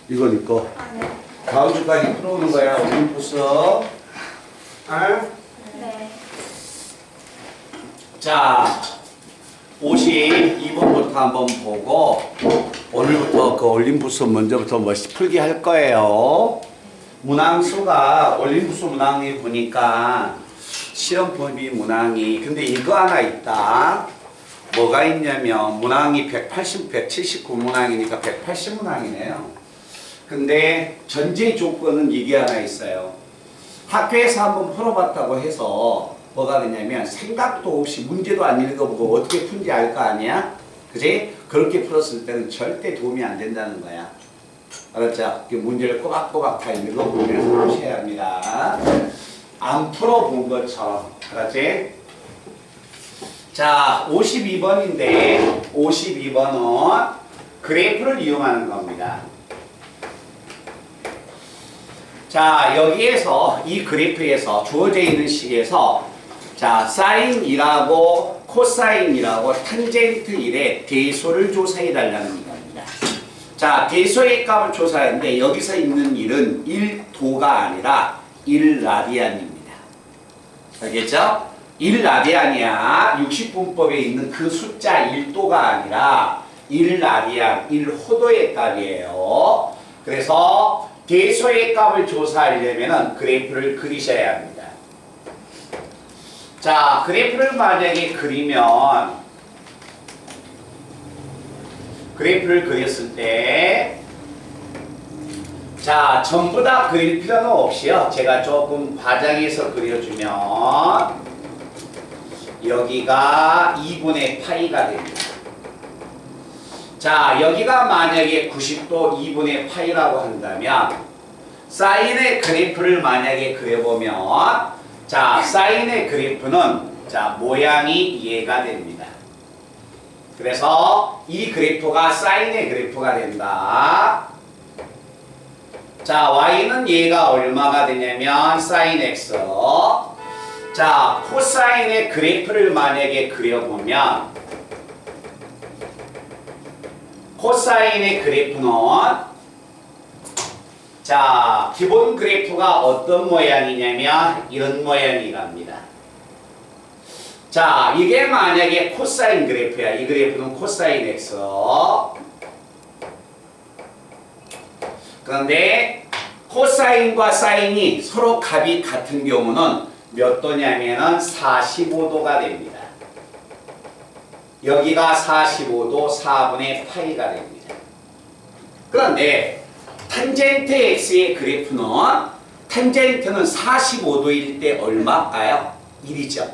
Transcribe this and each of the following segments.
이거니까. 네. 다음 주까지 풀어오는 거야. 올림푸스. 네. 자, 52번부터 한번 보고 오늘부터 그 올림푸스 먼저부터 풀기 할 거예요. 문항수가 올림푸스 문항이 보니까 시험범위 문항이 근데 이거 하나 있다. 뭐가 있냐면 문항이 179 문항이니까 180 문항이네요. 근데 전제 조건은 이게 하나 있어요. 학교에서 한번 풀어봤다고 해서 뭐가 되냐면 생각도 없이 문제도 안 읽어보고 어떻게 푼지 알 거 아니야? 그지? 그렇게 풀었을 때는 절대 도움이 안 된다는 거야. 알았죠? 문제를 꼬박꼬박 다 읽어보면서 푸셔야 합니다. 안 풀어본 것처럼. 알았지? 자, 52번인데 52번은 그래프를 이용하는 겁니다. 자, 여기에서 이 그래프에서 주어져 있는 식에서 자, 사인이라고 코사인이라고 탄젠트 1의 대소를 조사해 달라는 겁니다. 자, 대소의 값을 조사하는데 여기서 있는 1은 1도가 아니라 1라디안입니다. 알겠죠? 1라디안이야. 60분법에 있는 그 숫자 1도가 아니라 1라디안, 1호도의 값이에요. 그래서 대소의 값을 조사하려면 그래프를 그리셔야 합니다. 자, 그래프를 만약에 그리면 그래프를 그렸을 때 자, 전부 다 그릴 필요는 없이요. 제가 조금 과장해서 그려주면 여기가 2분의 파이가 됩니다. 자, 여기가 만약에 90도 2분의 파이라고 한다면 사인의 그래프를 만약에 그려보면 자, 사인의 그래프는 자, 모양이 얘가 됩니다. 그래서 이 그래프가 사인의 그래프가 된다. 자, y는 얘가 얼마가 되냐면 사인 x. 자, 코사인의 그래프를 만약에 그려보면 코사인의 그래프는 자, 기본 그래프가 어떤 모양이냐면 이런 모양이랍니다. 자, 이게 만약에 코사인 그래프야. 이 그래프는 코사인 x. 그런데 코사인과 사인이 서로 값이 같은 경우는 몇 도냐면은 45도가 됩니다. 여기가 45도 4분의 파이가 됩니다. 그런데 탄젠트 x의 그래프는 탄젠트는 45도일 때 얼마일까요? 1이죠.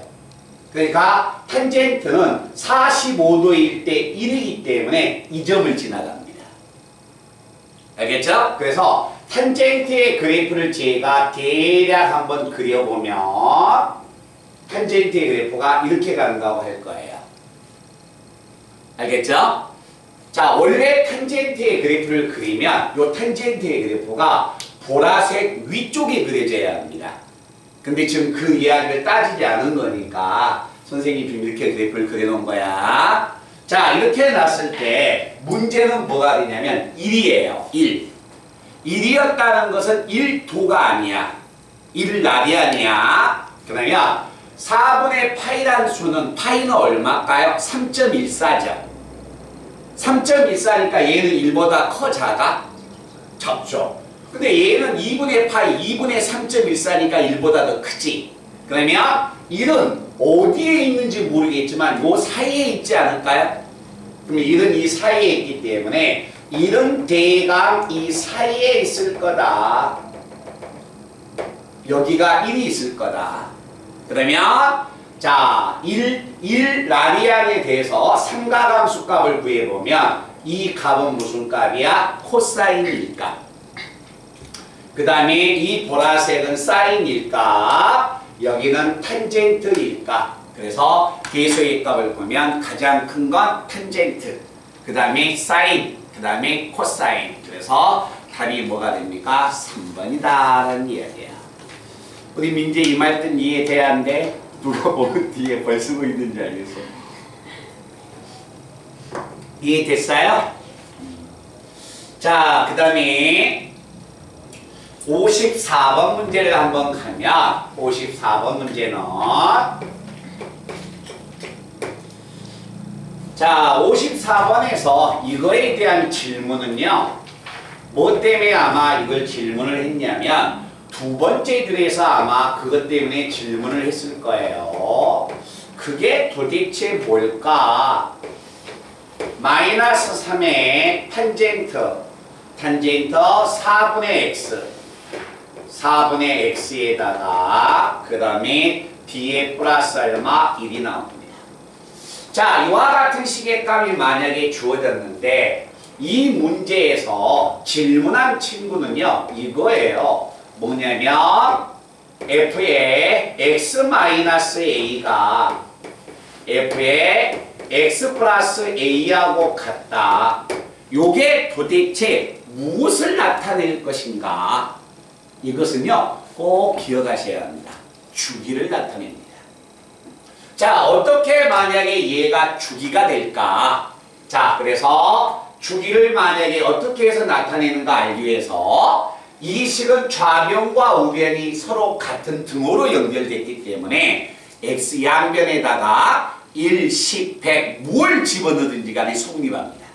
그러니까 탄젠트는 45도일 때 1이기 때문에 이 점을 지나갑니다. 알겠죠? 그래서 탄젠트의 그래프를 제가 대략 한번 그려보면 탄젠트의 그래프가 이렇게 간다고 할 거예요. 알겠죠? 자, 원래 탄젠트의 그래프를 그리면 이 탄젠트의 그래프가 보라색 위쪽에 그려져야 합니다. 근데 지금 그 이야기를 따지지 않은 거니까 선생님이 지금 이렇게 그래프를 그려놓은 거야. 자, 이렇게 놨을 때 문제는 뭐가 되냐면 1이에요. 1. 1이었다는 것은 1도가 아니야. 1라디안이야. 그러면 4분의 파이라는 수는 파이는 얼마일까요? 3.14죠. 3.14니까 얘는 1보다 커 작아? 작죠. 근데 얘는 2분의 파이, 2분의 3.14니까 1보다 더 크지. 그러면 1은 어디에 있는지 모르겠지만 요 사이에 있지 않을까요? 그럼 1은 이 사이에 있기 때문에 1은 대강 이 사이에 있을 거다. 여기가 1이 있을 거다. 그러면 자, 1 라디안에 대해서 삼가함수 값을 구해보면 이 값은 무슨 값이야? 코사인일 값. 그 다음에 이 보라색은 사인일 값. 여기는 탄젠트일 값. 그래서 계수의 값을 보면 가장 큰 건 탄젠트. 그 다음에 사인. 그 다음에 코사인. 그래서 답이 뭐가 됩니까? 3번이다 라는 이야기야. 우리 민재 이 말뜻 이해돼야 하는데 누가 보면 뒤에 벌 쓰고 있는지 알겠어. 이해됐어요? 자, 그 다음에 54번 문제를 한번 가면 54번 문제는 자, 54번에서 이거에 대한 질문은요. 뭐 때문에 아마 이걸 질문을 했냐면 두 번째 글에서 아마 그것 때문에 질문을 했을 거예요. 그게 도대체 뭘까? 마이너스 3의 탄젠트 4분의 x 4분의 x에다가 그 다음에 뒤에 플러스 얼마 1이 나옵니다. 자, 이와 같은 식의 값이 만약에 주어졌는데 이 문제에서 질문한 친구는요 이거예요. 뭐냐면 f의 x-a가 f의 x 플러스 a하고 같다. 요게 도대체 무엇을 나타낼 것인가? 이것은요 꼭 기억하셔야 합니다. 주기를 나타냅니다. 자, 어떻게 만약에 얘가 주기가 될까? 자, 그래서 주기를 만약에 어떻게 해서 나타내는가 알기 위해서 이 식은 좌변과 우변이 서로 같은 등호로 연결됐기 때문에 x 양변에다가 1, 10, 100 뭘 집어넣든지 간에 성립합니다.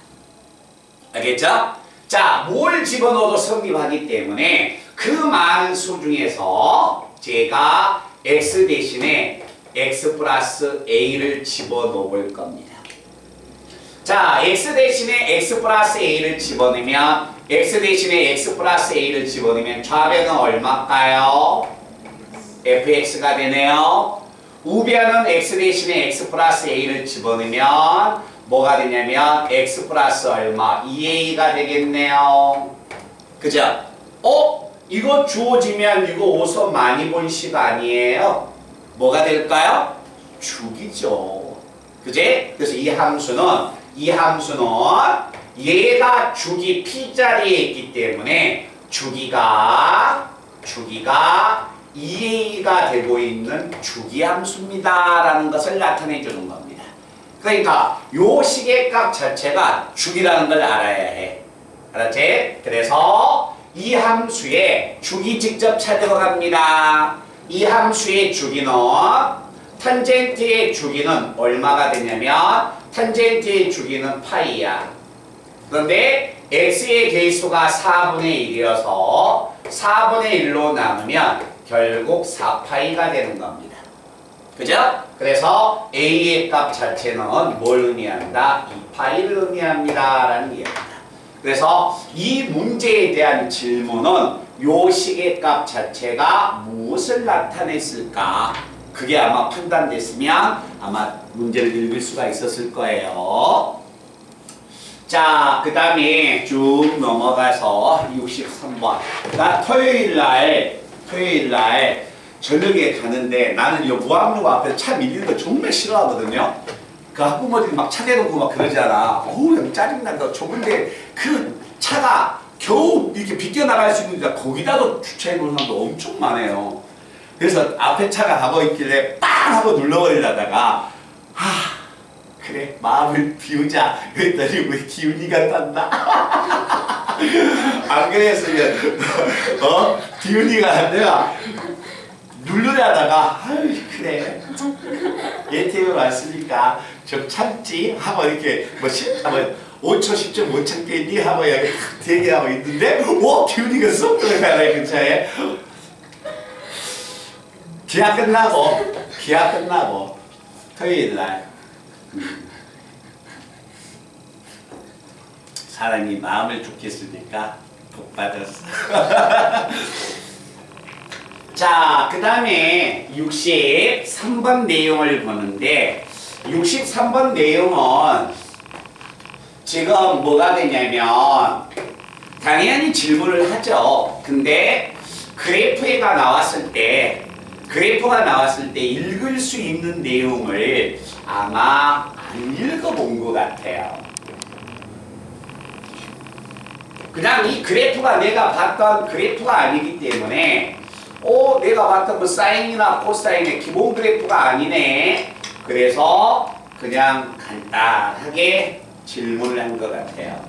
알겠죠? 자, 뭘 집어넣어도 성립하기 때문에 그 많은 수 중에서 제가 x 대신에 x 플러스 a를 집어넣을 겁니다. 자, x 대신에 x 플러스 a를 집어넣으면 x 대신에 x 플러스 a를 집어넣으면 좌변은 얼마일까요? fx가 되네요. 우변은 x 대신에 x 플러스 a를 집어넣으면 뭐가 되냐면 x 플러스 얼마? 2a가 되겠네요. 그죠? 이거 주어지면 이거 어디서 많이 본 식 아니에요? 뭐가 될까요? 주기죠. 그지? 그래서 이 함수는 얘가 주기 p자리에 있기 때문에 주기가 2a가 되고 있는 주기함수입니다 라는 것을 나타내 주는 겁니다. 그러니까 요 식의 값 자체가 주기라는 걸 알아야 해. 알았지? 그래서 이 함수의 주기 직접 찾으러 갑니다. 이 함수의 주기는 탄젠트의 주기는 얼마가 되냐면 탄젠트의 주기는 파이야. 그런데 x의 개수가 4분의 1이어서 4분의 1로 나누면 결국 4파이가 되는 겁니다. 그죠? 그래서 a의 값 자체는 뭘 의미한다? 2파이를 의미합니다 라는 얘기입니다. 그래서 이 문제에 대한 질문은 요 식의 값 자체가 무엇을 나타냈을까? 그게 아마 판단됐으면 아마 문제를 읽을 수가 있었을 거예요. 자, 그 다음에 쭉 넘어가서 63번. 나 토요일 날 저녁에 가는데 나는 이 무학로 앞에 차 밀리는 거 정말 싫어하거든요. 그 학부모들이 막 차 대놓고 막 그러잖아. 어우, 짜증난다. 좁은데 그 차가 겨우 이렇게 비껴나갈 수 있으니까 거기다도 주차해 놓은 사람도 엄청 많아요. 그래서 앞에 차가 가고 있길래 빵 하고 눌러버리려다가 그래 마음을 비우자 그랬더니 왜 기운이가 딴다. 안 그랬으면 기운이가 내가 누르려다가 그래 얘 때문에 왔으니까 좀 참지 하고 이렇게 뭐 5초 10초 못 참겠니 하고 여기 대기하고 있는데 기운이가 쏙 들어가네 그 차에. 기아 끝나고 토요일 날 사람이 마음을 좋게 쓰니까 복 받았어. 자, 그 다음에 63번 내용을 보는데 63번 내용은 지금 뭐가 되냐면 당연히 질문을 하죠. 근데 그래프가 나왔을 때 읽을 수 있는 내용을 아마 안 읽어본 것 같아요. 그냥 이 그래프가 내가 봤던 그래프가 아니기 때문에 내가 봤던 뭐 사인이나 코사인의 기본 그래프가 아니네. 그래서 그냥 간단하게 질문을 한 것 같아요.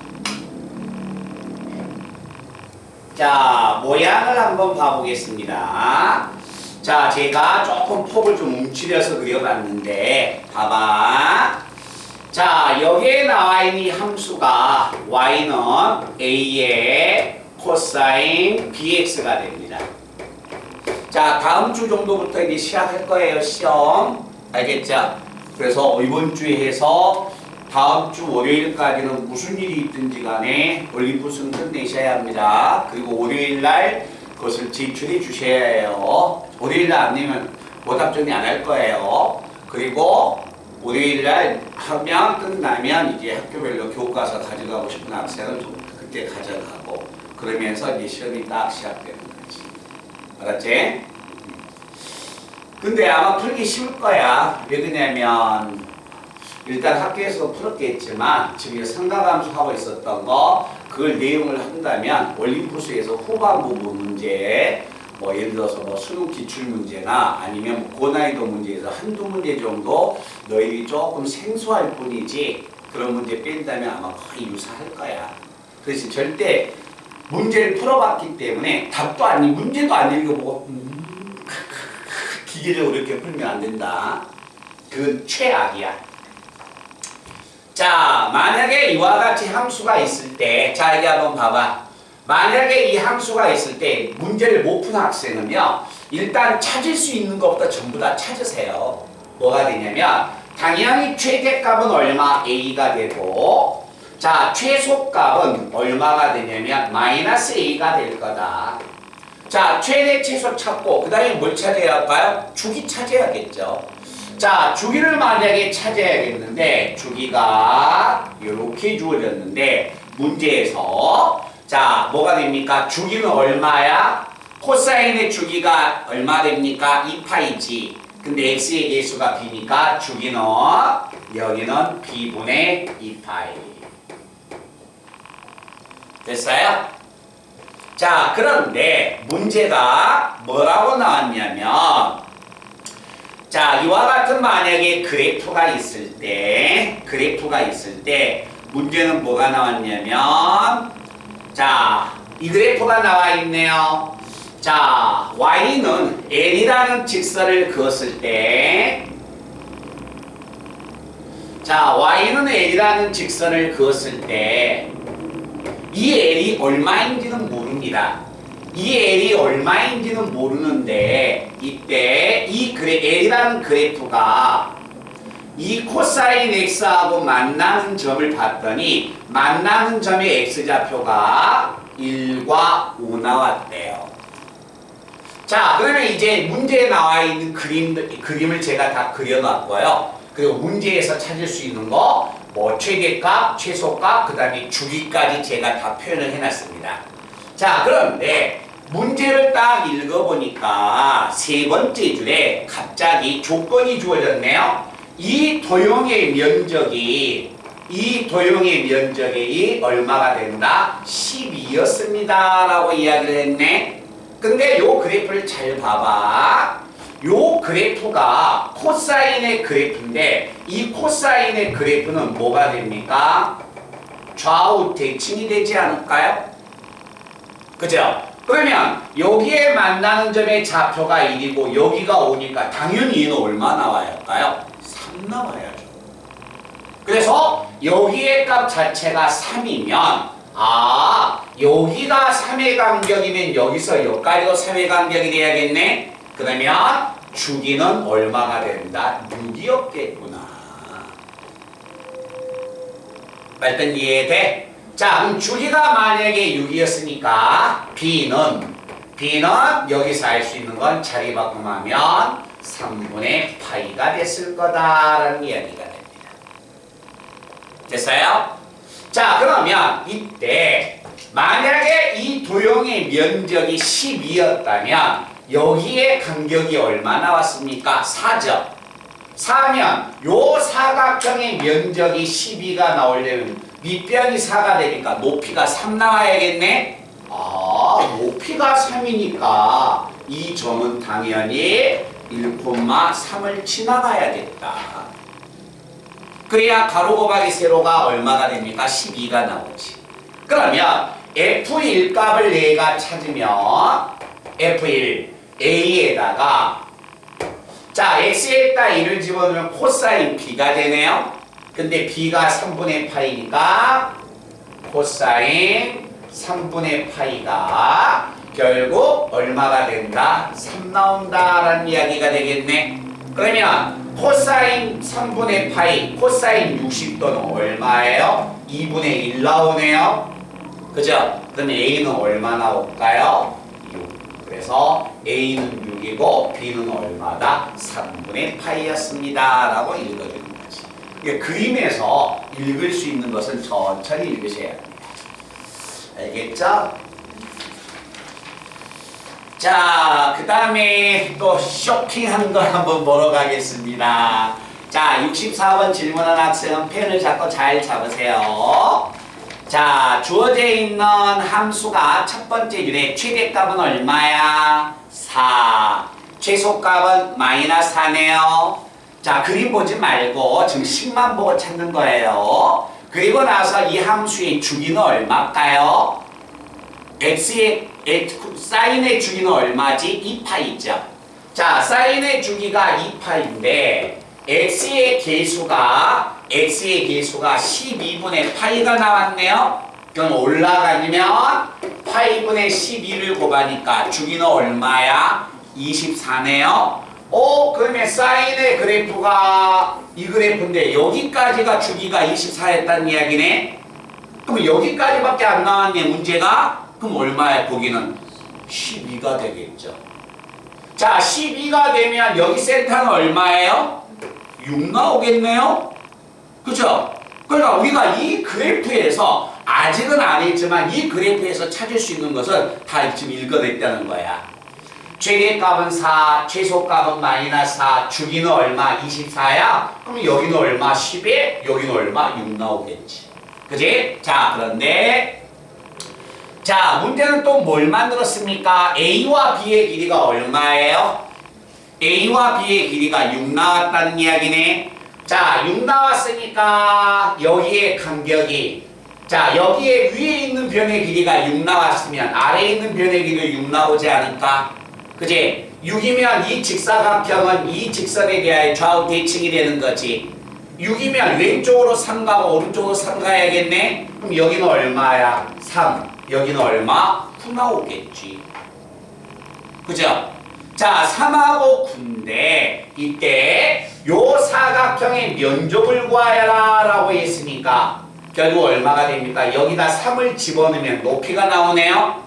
자, 모양을 한번 봐보겠습니다. 자, 제가 조금 폭을 좀 움츠려서 그려봤는데, 봐봐. 자, 여기에 나와 있는 이 함수가 y는 a의 코사인 bx가 됩니다. 자, 다음 주 정도부터 이제 시작할 거예요, 시험. 알겠죠? 그래서 이번 주에 해서 다음 주 월요일까지는 무슨 일이 있든지 간에 올림푸스는 끝내셔야 합니다. 그리고 월요일 날 그것을 제출해 주셔야 해요. 월요일 날 안 내면 오답 정리 안 할 거예요. 그리고 월요일 날 하면 끝나면 이제 학교별로 교과서 가져가고 싶은 학생은 좀 그때 가져가고 그러면서 이제 시험이 딱 시작되는 거지. 알았지? 근데 아마 풀기 쉬울 거야. 왜 그러냐면 일단 학교에서도 풀었겠지만 지금 삼각함수 하고 있었던 거 그걸 내용을 한다면 올림푸스에서 후반부 문제 뭐 예를 들어서 뭐 수능 기출 문제나 아니면 고난이도 문제에서 한두 문제 정도 너희들이 조금 생소할 뿐이지 그런 문제 뺀다면 아마 거의 유사할 거야. 그래서 절대 문제를 풀어봤기 때문에 답도 아니 문제도 안 읽어보고 기계적으로 이렇게 풀면 안 된다. 그건 최악이야. 자, 만약에 이와 같이 함수가 있을 때, 자, 여기 한번 봐봐. 만약에 이 함수가 있을 때 문제를 못 푼 학생은요, 일단 찾을 수 있는 것부터 전부 다 찾으세요. 뭐가 되냐면, 당연히 최대값은 얼마? A가 되고, 자, 최소값은 얼마가 되냐면, 마이너스 A가 될 거다. 자, 최대 최소 찾고, 그 다음에 뭘 찾아야 할까요? 주기 찾아야겠죠. 자, 주기를 만약에 찾아야겠는데 주기가 이렇게 주어졌는데 문제에서 자, 뭐가 됩니까? 주기는 얼마야? 코사인의 주기가 얼마 됩니까? 2파이지. 근데 x의 개수가 b니까 주기는 여기는 b분의 2파이. 됐어요? 자, 그런데 문제가 뭐라고 나왔냐면 자, 이와 같은 만약에 그래프가 있을 때 문제는 뭐가 나왔냐면 자, 이 그래프가 나와 있네요. 자, y는 l이라는 직선을 그었을 때 자, y는 l이라는 직선을 그었을 때 이 l이 얼마인지는 모릅니다. 이 l이 얼마인지는 모르는데 이때 이 l이라는 그래프가 이 코사인 x하고 만나는 점을 봤더니 만나는 점의 x좌표가 1과 5 나왔대요. 자, 그러면 이제 문제에 나와 있는 그림을 제가 다 그려놨고요. 그리고 문제에서 찾을 수 있는 거 뭐 최대값, 최소값, 그 다음에 주기까지 제가 다 표현을 해놨습니다. 자, 그런데 문제를 딱 읽어보니까 세 번째 줄에 갑자기 조건이 주어졌네요. 이 도형의 면적이 얼마가 된다? 12였습니다. 라고 이야기를 했네. 근데 요 그래프를 잘 봐봐. 요 그래프가 코사인의 그래프인데 이 코사인의 그래프는 뭐가 됩니까? 좌우 대칭이 되지 않을까요? 그죠? 그러면 여기에 만나는 점의 좌표가 1이고 여기가 5니까 당연히 얘는 얼마 나와야 할까요? 3 나와야죠. 그래서 여기의 값 자체가 3이면 아, 여기가 3의 간격이면 여기서 여기까지도 3의 간격이 돼야겠네? 그러면 주기는 얼마가 된다? 6이었겠구나. 말든 이해돼? 자, 그럼 주기가 만약에 6이었으니까 B는 여기서 알 수 있는 건 자리 바꿈하면 3분의 파이가 됐을 거다라는 이야기가 됩니다. 됐어요? 자, 그러면 이때 만약에 이 도형의 면적이 12였다면 여기에 간격이 얼마 나왔습니까? 4죠. 4면 요 사각형의 면적이 12가 나오려면 밑변이 4가 되니까 높이가 3 나와야겠네? 아, 높이가 3이니까 이 점은 당연히 1,3을 지나가야겠다. 그래야 가로 곱하기 세로가 얼마가 됩니까? 12가 나오지. 그러면 F1 값을 내가 찾으면 F1 A에다가 자 X에다 1을 집어넣으면 코사인 B가 되네요. 근데 B가 3분의 파이니까 코사인 3분의 파이가 결국 얼마가 된다? 3 나온다라는 이야기가 되겠네. 그러면 코사인 3분의 파이, 코사인 60도는 얼마예요? 2분의 1 나오네요. 그죠? 그럼 A는 얼마 나올까요? 6. 그래서 A는 6이고 B는 얼마다? 3분의 파이였습니다. 라고 읽어주는 거지. 그러니까 그림에서 읽을 수 있는 것은 천천히 읽으셔야 합니다. 알겠죠? 자, 그 다음에 또 쇼킹한 걸 한번 보러 가겠습니다. 자, 64번 질문한 학생은 펜을 잡고 잘 잡으세요. 자, 주어져 있는 함수가 첫 번째 유래 최대값은 얼마야? 4. 최소값은 마이너스 4네요. 자, 그림 보지 말고 지금 식만 보고 찾는 거예요. 그리고 나서 이 함수의 주기는 얼마일까요? x의 사인의 주기는 얼마지? 2파이죠. 자, 사인의 주기가 2파인데 x의 계수가 12분의 파이가 나왔네요. 그럼 올라가면 파이분의 12를 곱하니까 주기는 얼마야? 24네요. 그러면 사인의 그래프가 이 그래프인데 여기까지가 주기가 24였다는 이야기네. 그럼 여기까지밖에 안 나왔네 문제가. 그럼 얼마야? 거기는 12가 되겠죠. 자, 12가 되면 여기 센터는 얼마예요? 6 나오겠네요. 그죠? 그러니까 우리가 이 그래프에서 아직은 안 했지만 이 그래프에서 찾을 수 있는 것은 다 지금 읽어냈다는 거야. 최대값은 4, 최소값은 마이너스 4, 주기는 얼마? 24야? 그럼 여기는 얼마? 10에 여기는 얼마? 6 나오겠지. 그지? 자, 그런데 자, 문제는 또 뭘 만들었습니까? A와 B의 길이가 얼마예요? A와 B의 길이가 6 나왔다는 이야기네. 자, 6 나왔으니까 여기에 간격이 자, 여기에 위에 있는 변의 길이가 6 나왔으면 아래에 있는 변의 길이 6 나오지 않을까? 그지? 6이면 이 직사각형은 이 직선에 대하여 좌우 대칭이 되는 거지. 6이면 왼쪽으로 3 가고 오른쪽으로 3 가야겠네? 그럼 여기는 얼마야? 3. 여기는 얼마? 9 나오겠지. 그죠? 자, 3하고 9인데 이때 요 사각형의 면적을 구하여라 라고 했으니까 결국 얼마가 됩니까? 여기다 3을 집어넣으면 높이가 나오네요.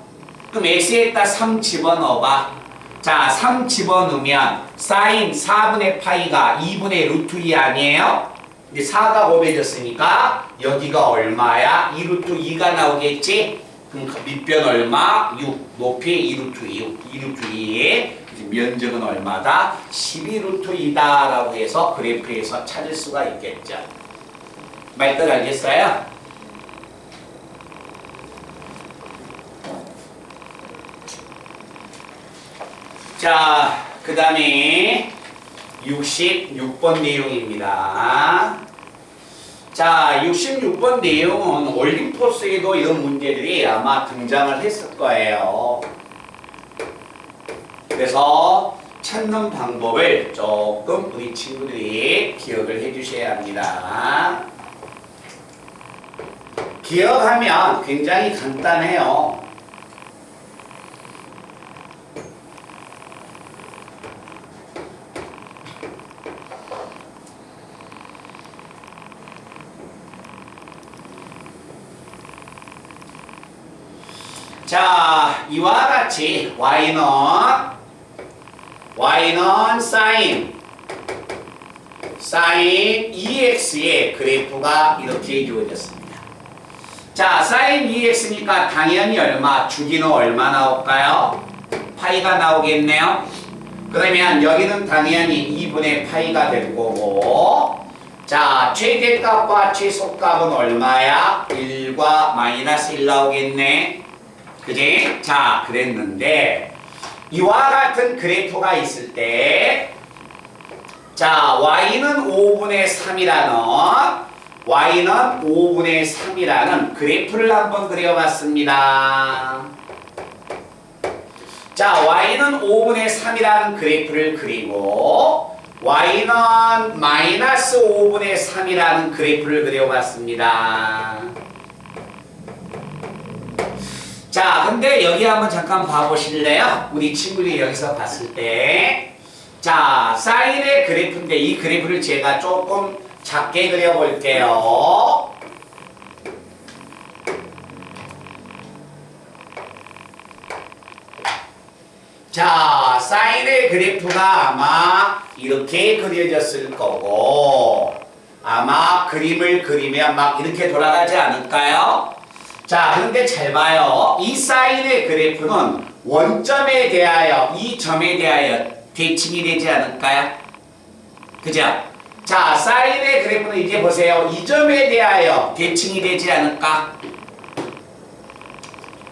그럼 x에다 3 집어넣어봐. 자, 3 집어넣으면 사인 4분의 파이가 2분의 루트 2 아니에요? 이제 4가 곱해졌으니까 여기가 얼마야? 2 루트 2가 나오겠지? 그럼 밑변 얼마? 6. 높이 2 루트 2. 2 루트 2에 면적은 얼마다? 12 루트 2다 라고 해서 그래프에서 찾을 수가 있겠죠. 말뜻 알겠어요? 자, 그 다음에 66번 내용입니다. 자, 66번 내용은 올림포스에도 이런 문제들이 아마 등장을 했을 거예요. 그래서 찾는 방법을 조금 우리 친구들이 기억을 해 주셔야 합니다. 기억하면 굉장히 간단해요. 자, 이와 같이 y는 sin 2x의 그래프가 이렇게 주어졌습니다. 자, sin 2x니까 당연히 얼마? 주기는 얼마 나올까요? 파이가 나오겠네요. 그러면 여기는 당연히 2분의 파이가 될 거고, 자, 최대값과 최소값은 얼마야? 1과 마이너스 1 나오겠네. 그지? 자, 그랬는데 이와 같은 그래프가 있을 때 자, y는 5분의 3이라는 y는 5분의 3이라는 그래프를 한번 그려봤습니다. 자, y는 5분의 3이라는 그래프를 그리고 y는 마이너스 5분의 3이라는 그래프를 그려봤습니다. 자, 근데 여기 한번 잠깐 봐보실래요? 우리 친구들이 여기서 봤을 때, 자, 사인의 그래프인데 이 그래프를 제가 조금 작게 그려볼게요. 자, 사인의 그래프가 아마 이렇게 그려졌을 거고, 아마 그림을 그리면 막 이렇게 돌아가지 않을까요? 자, 그런데 잘 봐요. 이 사인의 그래프는 원점에 대하여, 이 점에 대하여 대칭이 되지 않을까요? 그죠? 자, 사인의 그래프는 이제 보세요. 이 점에 대하여 대칭이 되지 않을까?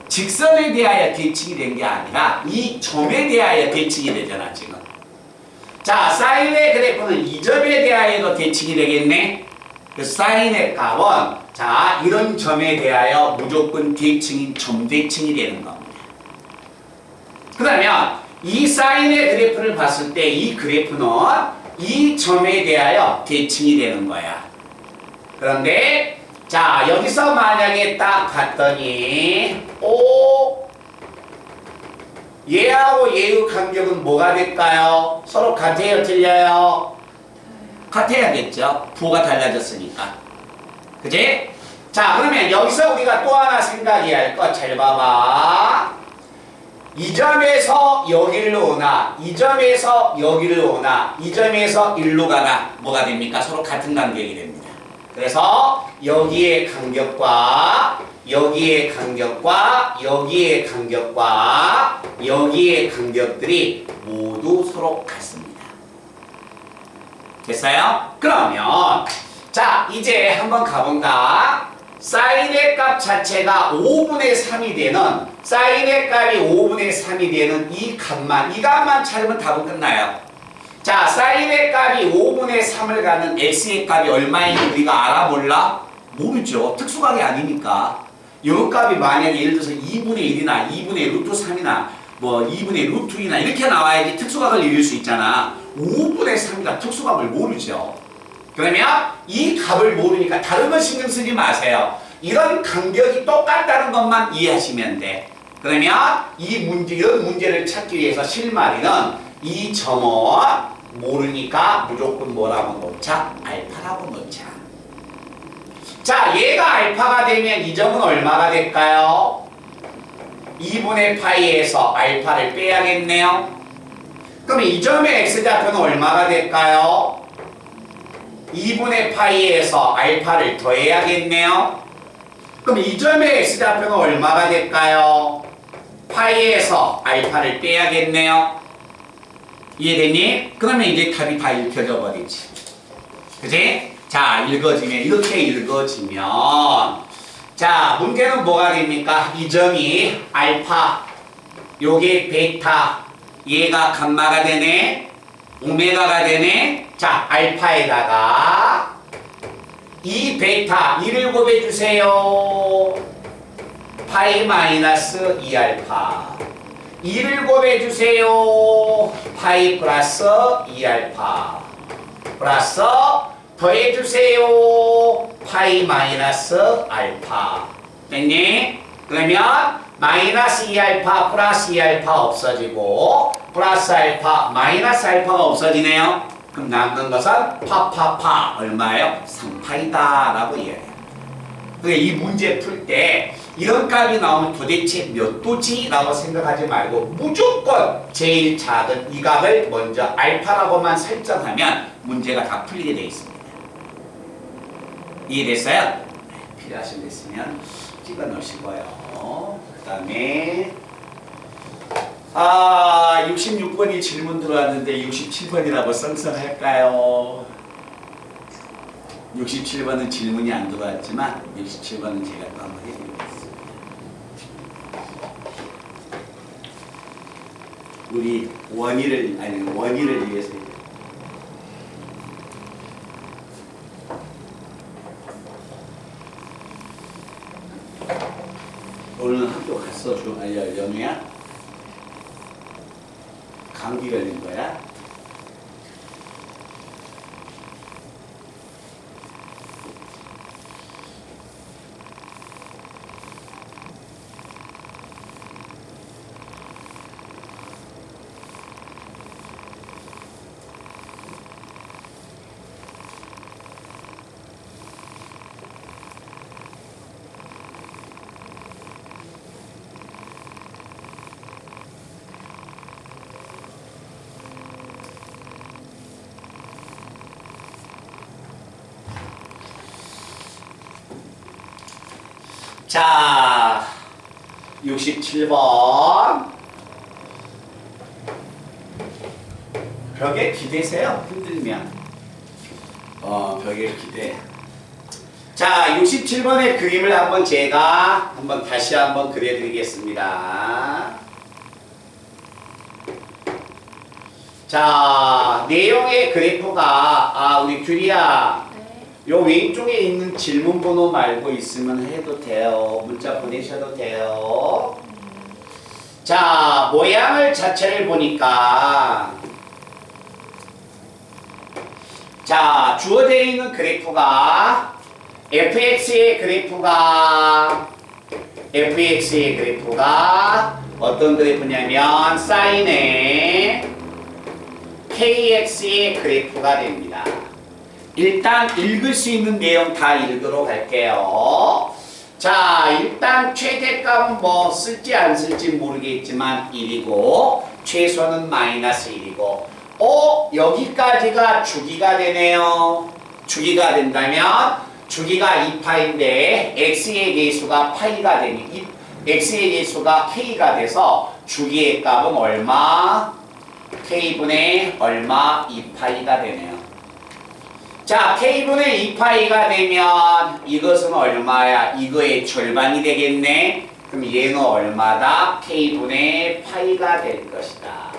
직선에 대하여 대칭이 된 게 아니라 이 점에 대하여 대칭이 되잖아, 지금. 자, 사인의 그래프는 이 점에 대하여도 대칭이 되겠네? 그 사인의 값은 자, 이런 점에 대하여 무조건 대칭인 점대칭이 되는 겁니다. 그러면 이 사인의 그래프를 봤을 때 이 그래프는 이 점에 대하여 대칭이 되는 거야. 그런데 자, 여기서 만약에 딱 봤더니 얘하고 얘의 간격은 뭐가 될까요? 서로 같아요, 틀려요? 같아야겠죠. 부호가 달라졌으니까. 그지? 자, 그러면 여기서 우리가 또 하나 생각해야 할 것 잘 봐봐. 이 점에서 여기로 오나, 이 점에서 여기로 오나, 이 점에서 일로 가나 뭐가 됩니까? 서로 같은 간격이 됩니다. 그래서 여기의 간격과 여기의 간격과 여기의 간격과 여기의 간격들이 모두 서로 같습니다. 됐어요? 그러면 자, 이제 한번 가본다. 사인의 값 자체가 5분의 3이 되는, 사인의 값이 5분의 3이 되는 이 값만 찾으면 답은 끝나요. 자, 사인의 값이 5분의 3을 가는 x의 값이 얼마인지 우리가 알아 몰라? 모르죠. 특수각이 아니니까. 이 값이 만약에 예를 들어서 2분의 1이나 2분의 루트 3이나 뭐 2분의 루트 2나 이렇게 나와야지 특수각을 이룰 수 있잖아. 5분의 3이라 특수각을 모르죠. 그러면 이 값을 모르니까 다른 거 신경 쓰지 마세요. 이런 간격이 똑같다는 것만 이해하시면 돼. 그러면 이런 문제를 찾기 위해서 실마리는 이 점은 모르니까 무조건 뭐라고 놓자? 알파라고 놓자. 자, 얘가 알파가 되면 이 점은 얼마가 될까요? 2분의 파이에서 알파를 빼야겠네요. 그럼 이 점의 x좌표는 얼마가 될까요? 2분의 파이에서 알파를 더해야겠네요. 그럼 이 점의 x좌표는 얼마가 될까요? 파이에서 알파를 빼야겠네요. 이해됐니? 그러면 이제 답이 다 읽혀져 버리지. 그지? 자, 읽어지면 이렇게 읽어지면 자, 문제는 뭐가 됩니까? 이 점이 알파, 요게 베타, 얘가 감마가 되네, 오메가가 되네. 자, 알파에다가 이 베타 2를 곱해주세요. 파이 마이너스 2알파 2를 곱해주세요. 파이 플러스 2알파 플러스 더해주세요. 파이 마이너스 알파. 됐니? 그러면 마이너스 2알파 플러스 2알파 없어지고 플러스 알파 마이너스 알파가 없어지네요. 그럼 남는 것은 파파파 얼마예요? 3파이다 라고 이해해요. 그러니까 이 문제 풀 때 이런 값이 나오면 도대체 몇 도지? 라고 생각하지 말고 무조건 제일 작은 이 값을 먼저 알파라고만 설정하면 문제가 다 풀리게 되어 있습니다. 이해됐어요? 네, 필요하신 데 있으면 찍어 놓으시고요. 그 다음에 66번이 질문 들어왔는데 67번이라고 썽썽할까요? 67번은 질문이 안 들어왔지만 67번은 제가 또 한번 해드리겠습니다. 우리 원희를 위해서 소주, 연우야? 감기 걸린 거야? 자, 67번. 벽에 기대세요. 힘들면. 벽에 기대. 자, 67번의 그림을 한번 제가 다시 한번 그려드리겠습니다. 자, 내용의 그래프가, 우리 규리야. 요 왼쪽에 있는 질문 번호 말고 있으면 해도 돼요. 문자 보내셔도 돼요. 자, 모양을 자체를 보니까 자, 주어져 있는 그래프가 fx의 그래프가 어떤 그래프냐면 사인의 kx의 그래프가 됩니다. 일단 읽을 수 있는 내용 다 읽도록 할게요. 자, 일단 최대값은 뭐 쓸지 안 쓸지 모르겠지만 1이고 최소는 마이너스 1이고 여기까지가 주기가 되네요. 주기가 된다면 주기가 2파인데 x의 계수가 파이가 되니 x의 계수가 k가 돼서 주기의 값은 얼마? k분의 얼마? 2파이가 되네요. 자, k분의 2파이가 되면 이것은 얼마야? 이거의 절반이 되겠네. 그럼 얘는 얼마다? k분의 파이가 될 것이다.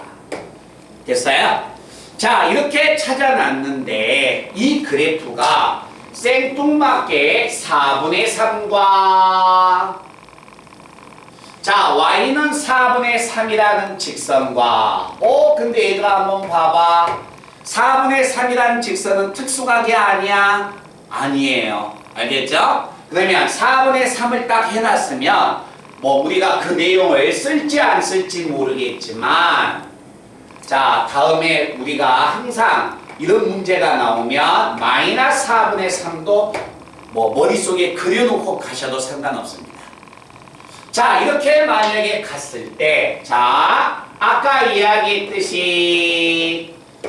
됐어요? 자, 이렇게 찾아놨는데 이 그래프가 생뚱맞게 4분의 3과 자, y는 4분의 3이라는 직선과 근데 얘들아 한번 봐봐. 4분의 3이라는 직선은 특수각이 아니야? 아니에요. 알겠죠? 그러면 4분의 3을 딱 해놨으면 뭐 우리가 그 내용을 쓸지 안 쓸지 모르겠지만 자, 다음에 우리가 항상 이런 문제가 나오면 마이너스 4분의 3도 뭐 머릿속에 그려놓고 가셔도 상관없습니다. 자, 이렇게 만약에 갔을 때 자, 아까 이야기했듯이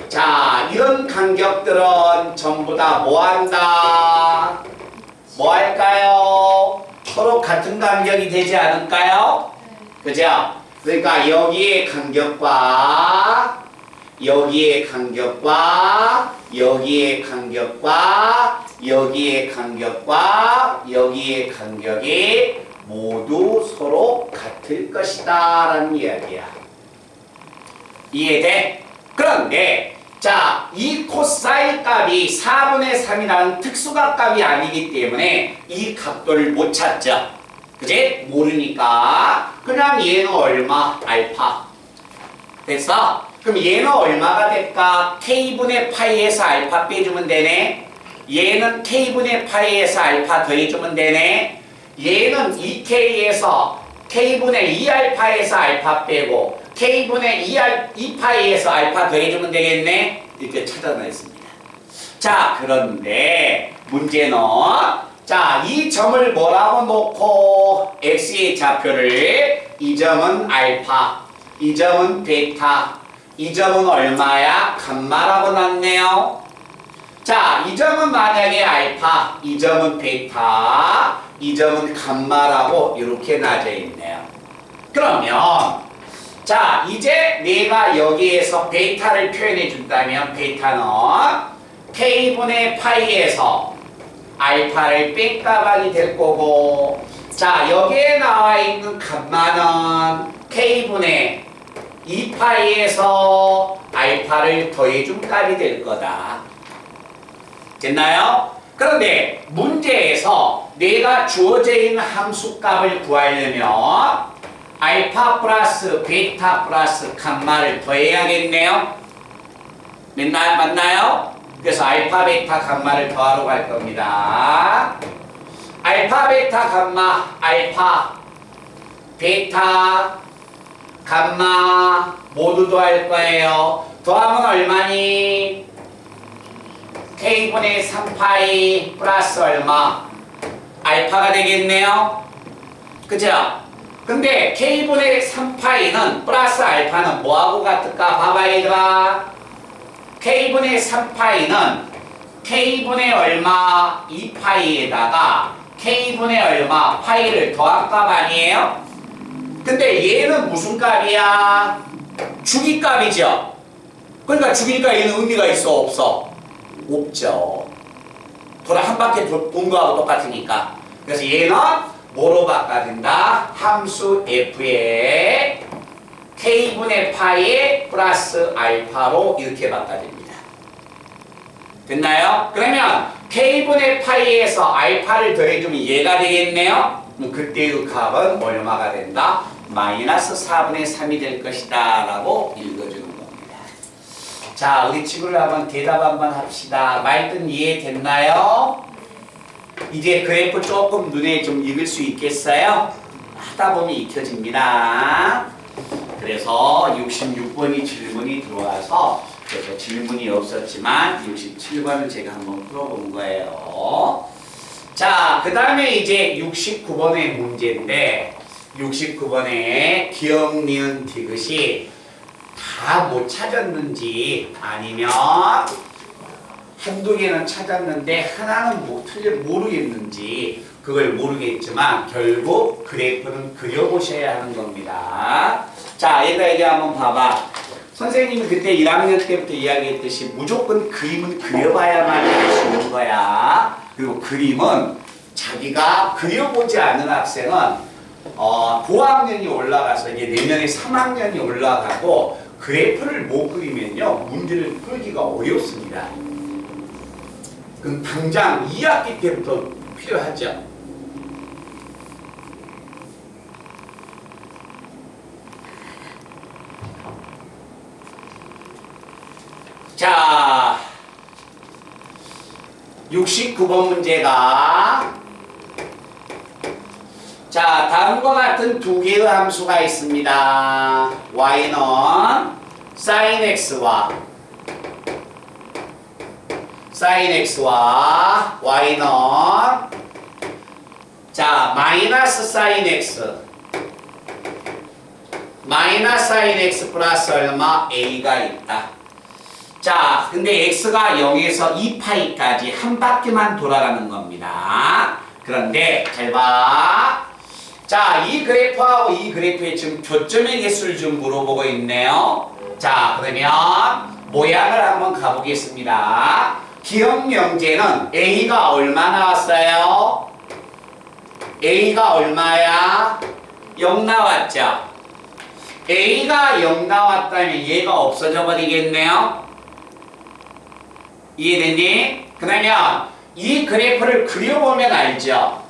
자, 이런 간격들은 전부 다 뭐한다? 뭐 할까요? 서로 같은 간격이 되지 않을까요? 그죠? 그러니까 여기의 간격과 여기의 간격과 여기의 간격과 여기의 간격과 여기의 간격이 모두 서로 같을 것이다 라는 이야기야. 이해돼? 그런데 자, 이 코사인 값이 4분의 3이라는 특수각 값이 아니기 때문에 이 값도를 못 찾죠. 그지? 모르니까 그냥 얘는 얼마? 알파. 됐어? 그럼 얘는 얼마가 될까? k분의 파이에서 알파 빼주면 되네. 얘는 k분의 파이에서 알파 더해주면 되네. 얘는 2k에서 k분의 2알파에서 알파 빼고 k분의 2파이에서 알파 더해주면 되겠네. 이렇게 찾아냈습니다. 자, 그런데 문제는 자, 이 점을 뭐라고 놓고 x의 좌표를 이 점은 알파, 이 점은 베타, 이 점은 얼마야? 감마라고 놨네요. 자, 이 점은 만약에 알파, 이 점은 베타, 이 점은 감마라고 이렇게 놔져 있네요. 그러면 자, 이제 내가 여기에서 베타를 표현해 준다면 베타는 k분의 파이에서 알파를 뺀 값이 될 거고 자, 여기에 나와 있는 감마는 k분의 2파이에서 알파를 더해준 값이 될 거다. 됐나요? 그런데 문제에서 내가 주어져 있는 함수 값을 구하려면 알파 플러스 베타 플러스 감마를 더해야겠네요. 맞나요? 그래서 알파 베타 감마를 더하러 갈 겁니다. 알파 베타 감마 알파 베타 감마 모두 더할 거예요. 더하면 얼마니? K분의 3파이 플러스 얼마? 알파가 되겠네요. 그죠? 근데 K분의 3파이는 플러스 알파는 뭐하고 같을까? 봐봐 얘들아. K분의 3파이는 K분의 얼마 2파이에다가 K분의 얼마 파이를 더한 값 아니에요? 근데 얘는 무슨 값이야? 주기값이죠. 그러니까 주기니까 얘는 의미가 있어 없어? 없죠. 돌아 한 바퀴 돈 거하고 똑같으니까. 그래서 얘는 뭐로 바꿔준다? 함수 f에 k분의 파이 플러스 알파로 이렇게 바꿔줍니다. 됐나요? 그러면 k분의 파이에서 알파를 더해주면 얘가 되겠네요. 그럼 그때 그 값은 얼마가 된다? 마이너스 4분의 3이 될 것이다 라고 읽어주는 겁니다. 자, 우리 친구들 한번 대답 한번 합시다. 말든 이해됐나요? 이제 그래프 조금 눈에 좀 익을 수 있겠어요? 하다 보면 익혀집니다. 그래서 66번이 질문이 들어와서 그래서 질문이 없었지만 67번을 제가 한번 풀어본 거예요. 자, 그 다음에 이제 69번의 문제인데 69번에 기억, 니은, 디귿이 다 못 찾았는지 아니면 한두 개는 찾았는데 하나는 모르겠는지 그걸 모르겠지만 결국 그래프는 그려보셔야 하는 겁니다. 자, 얘가 이제 한번 봐봐. 선생님이 그때 1학년 때부터 이야기했듯이 무조건 그림은 그려봐야만 알 수 있는 거야. 그리고 그림은 자기가 그려보지 않는 학생은 고학년이 올라가서 이제 내년에 3학년이 올라가고 그래프를 못 그리면요 문제를 풀기가 어렵습니다. 그럼 당장 2학기 때부터 필요하죠. 자, 69번 문제가 자, 다음과 같은 두 개의 함수가 있습니다. y는 sin x와 y는 자, 마이너스 sin x 플러스 얼마 a가 있다. 자, 근데 x가 0에서 2파이까지 한 바퀴만 돌아가는 겁니다. 그런데 잘 봐. 자, 이 그래프하고 이 그래프의 지금 교점의 개수를 좀 물어보고 있네요. 자, 그러면 모양을 한번 가보겠습니다. 기억 명제는 a가 얼마 나왔어요? a가 얼마야? 0 나왔죠? a가 0 나왔다면 얘가 없어져 버리겠네요? 이해됐니? 그러면 이 그래프를 그려보면 알죠?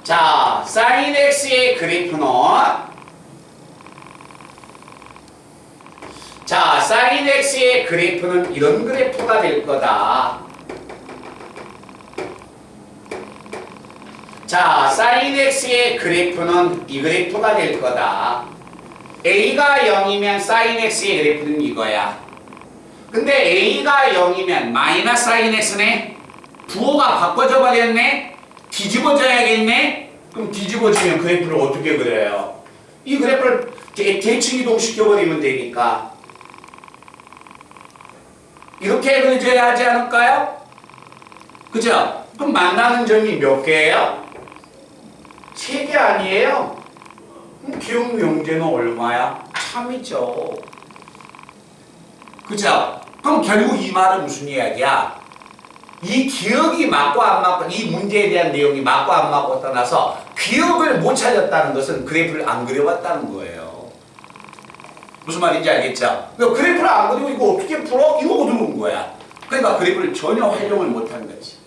자, sin x의 그래프는 자, sin x의 그래프는 이런 그래프가 될 거다. 자, sin x의 그래프는 이 그래프가 될 거다. a가 0이면 sin x의 그래프는 이거야. 근데 a가 0이면 마이너스 sin x네? 부호가 바꿔져 버렸네? 뒤집어져야겠네? 그럼 뒤집어지면 그래프를 어떻게 그려요? 이 그래프를 대칭 이동시켜버리면 되니까 이렇게 그려져야 하지 않을까요? 그죠? 그럼 만나는 점이 몇 개예요? 3개 아니에요? 기억 명제는 얼마야? 참이죠. 그죠? 그럼 결국 이 말은 무슨 이야기야? 이 기억이 맞고 안 맞고 이 문제에 대한 내용이 맞고 안 맞고 떠나서 기억을 못 찾았다는 것은 그래프를 안 그려봤다는 거예요. 무슨 말인지 알겠죠? 그래프를 안 그리고 이거 어떻게 풀어? 이거 어디로 온 거야? 그러니까 그래프를 전혀 활용을 못한 거지.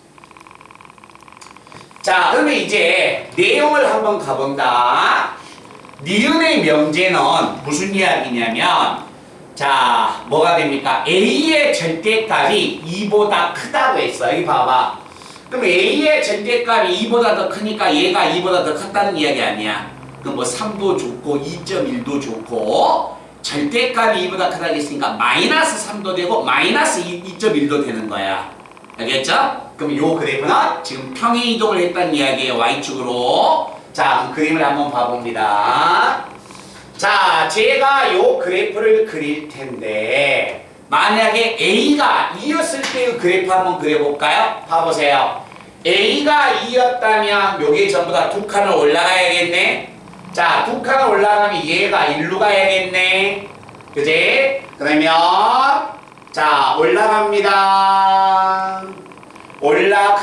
자, 그러면 이제 내용을 한번 가본다. 니은의 명제는 무슨 이야기냐면, 자, 뭐가 됩니까? A의 절대값이 2보다 크다고 했어. 여기 봐봐. 그럼 A의 절대값이 2보다 더 크니까 얘가 2보다 더 컸다는 이야기 아니야. 그럼 뭐 3도 좋고 2.1도 좋고 절대값이 2보다 크다고 했으니까 마이너스 3도 되고 마이너스 2.1도 되는 거야. 알겠죠? 그럼 요 그래프는 지금 평행 이동을 했다는 이야기예요. Y축으로. 자, 그럼 그림을 한번 봐봅니다. 자, 제가 요 그래프를 그릴 텐데 만약에 A가 2였을 때의 그래프 한번 그려볼까요? 봐보세요. A가 2였다면 요게 전부 다 두 칸을 올라가야겠네. 자, 두 칸을 올라가면 얘가 1로 가야겠네. 그지? 그러면 자, 올라갑니다.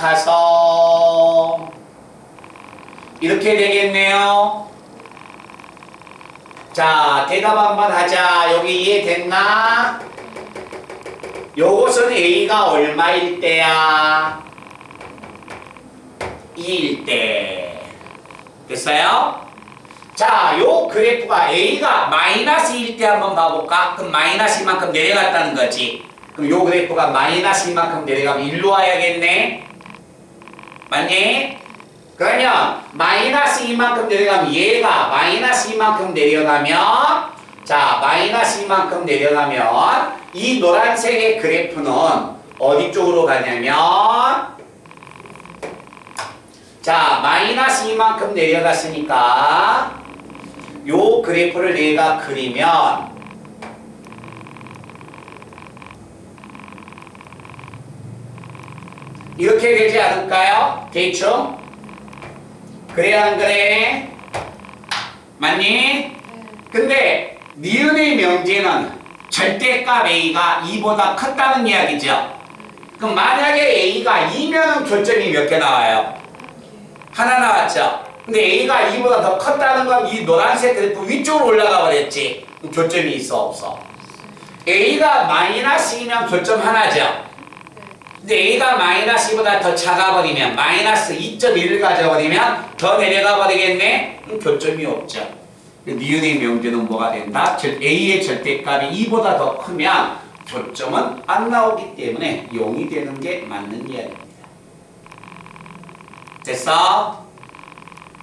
올라가서 이렇게 되겠네요. 자, 대답 한번 하자. 여기 이해됐나? 요것은 A가 얼마일 때야? 2일 때. 됐어요? 자, 요 그래프가 A가 마이너스 1일 때 한번 봐볼까? 그럼 마이너스 이만큼 내려갔다는 거지. 그럼 요 그래프가 마이너스 이만큼 내려가면 1로 와야겠네? 맞니? 그러면 마이너스 이만큼 내려가면 얘가 마이너스 이만큼 내려가면 자, 마이너스 이만큼 내려가면 이 노란색의 그래프는 어디 쪽으로 가냐면 자, 마이너스 이만큼 내려갔으니까 요 그래프를 내가 그리면 이렇게 되지 않을까요? 대충? 그래 안 그래? 맞니? 근데 니은의 명제는 절대값 A가 2보다 컸다는 이야기죠. 그럼 만약에 A가 2면은 교점이 몇 개 나와요? 하나 나왔죠. 근데 A가 2보다 더 컸다는 건 이 노란색 그래프 위쪽으로 올라가 버렸지. 교점이 있어 없어? A가 마이너스 2면 교점 하나죠. 근데 A가 마이너스 2보다 더 작아버리면 마이너스 2.1을 가져버리면 더 내려가 버리겠네? 교점이 없죠. 니은의 명제는 뭐가 된다? A의 절대값이 2보다 더 크면 교점은 안 나오기 때문에 0이 되는 게 맞는 이야기입니다. 됐어?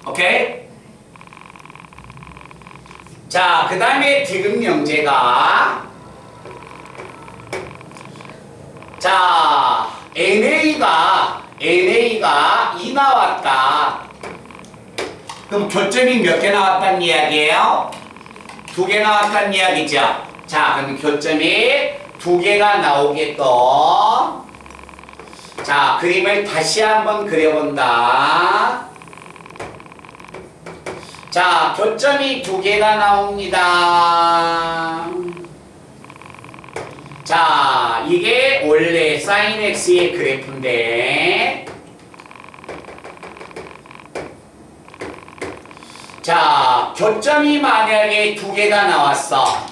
오케이? 자, 그 다음에 디귿 명제가 자, NA가 2 나왔다. 그럼 교점이 몇 개 나왔다는 이야기예요? 2개 나왔다는 이야기죠. 자, 그럼 교점이 2개가 나오게끔 자, 그림을 다시 한번 그려본다. 자, 교점이 2개가 나옵니다. 자, 이게 원래 sin x의 그래프인데 자, 교점이 만약에 2개가 나왔어.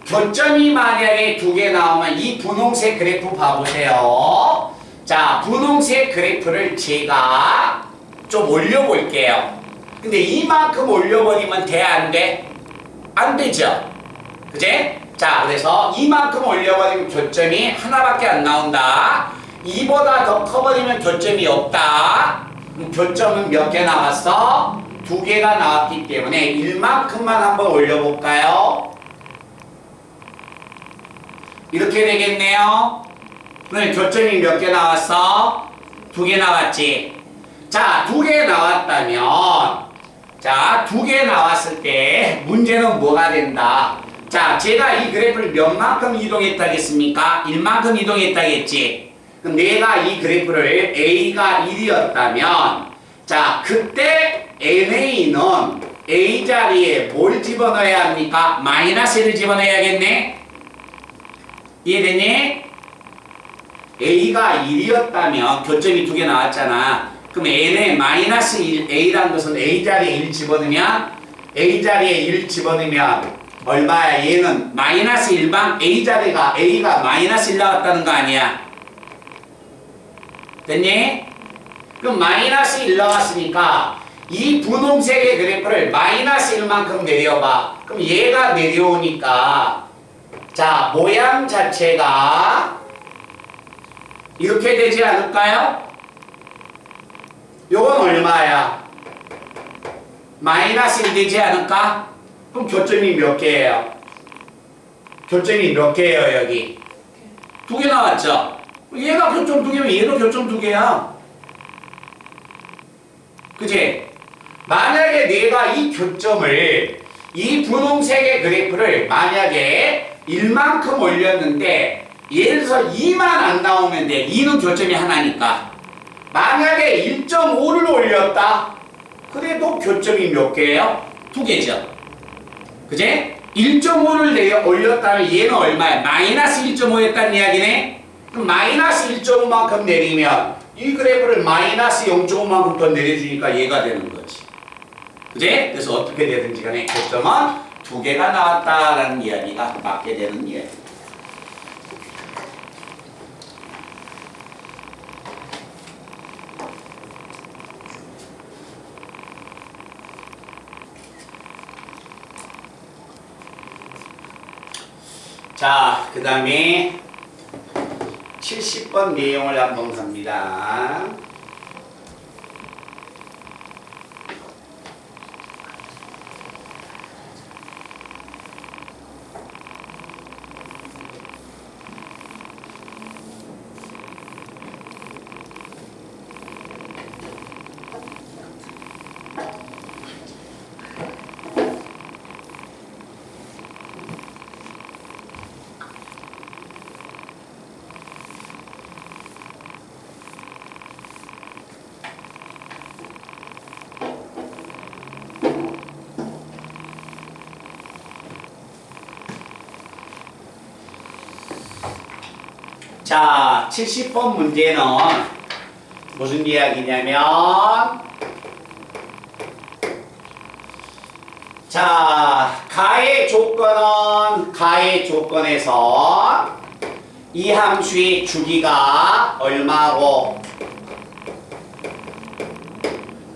교점이 만약에 2개 나오면 이 분홍색 그래프 봐보세요. 자, 분홍색 그래프를 제가 좀 올려볼게요. 근데 이만큼 올려버리면 돼, 안 돼? 안 되죠? 그제? 자, 그래서 이만큼 올려버리면 교점이 하나밖에 안 나온다. 2보다 더 커버리면 교점이 없다. 교점은 몇 개 나왔어? 2개가 나왔기 때문에 1만큼만 한번 올려볼까요? 이렇게 되겠네요. 그럼 교점이 몇 개 나왔어? 2개 나왔지. 자, 2개 나왔다면 자, 2개 나왔을 때 문제는 뭐가 된다? 자, 제가 이 그래프를 몇 만큼 이동했다겠습니까? 1만큼 이동했다겠지. 그럼 내가 이 그래프를 A가 1이었다면 자, 그때 NA는 A 자리에 뭘 집어넣어야 합니까? 마이너스를 집어넣어야겠네? 이해됐니? A가 1이었다면 교점이 2개 나왔잖아. 그럼 N에 마이너스 1, A라는 것은 A 자리에 1 집어넣으면 A 자리에 1 집어넣으면 얼마야? 얘는 마이너스 1방 A자리가 A가 마이너스 1 나왔다는 거 아니야? 됐니? 그럼 마이너스 1 나왔으니까 이 분홍색의 그래프를 마이너스 1만큼 내려봐. 그럼 얘가 내려오니까 자, 모양 자체가 이렇게 되지 않을까요? 요건 얼마야? 마이너스 1 되지 않을까? 그럼 교점이 몇 개예요? 교점이 몇 개예요, 여기? 2개 나왔죠? 얘가 교점 2개면 얘도 교점 2개야. 그치? 만약에 내가 이 교점을, 이 분홍색의 그래프를 만약에 1만큼 올렸는데 예를 들어서 2만 안 나오면 돼. 2는 교점이 하나니까. 만약에 1.5를 올렸다. 그래도 교점이 몇 개예요? 2개죠. 그치? 1.5를 올렸다면 얘는 얼마야? 마이너스 1.5였다는 이야기네? 그럼 마이너스 1.5만큼 내리면 이 그래프를 마이너스 0.5만큼 더 내려주니까 얘가 되는 거지. 그치? 그래서 어떻게 되든지 간에 교점은 2개가 나왔다라는 이야기가 맞게 되는 이야기. 자, 그 다음에 70번 내용을 한번 갑니다. 자, 70번 문제는 무슨 이야기냐면 자, 가의 조건에서 이 함수의 주기가 얼마고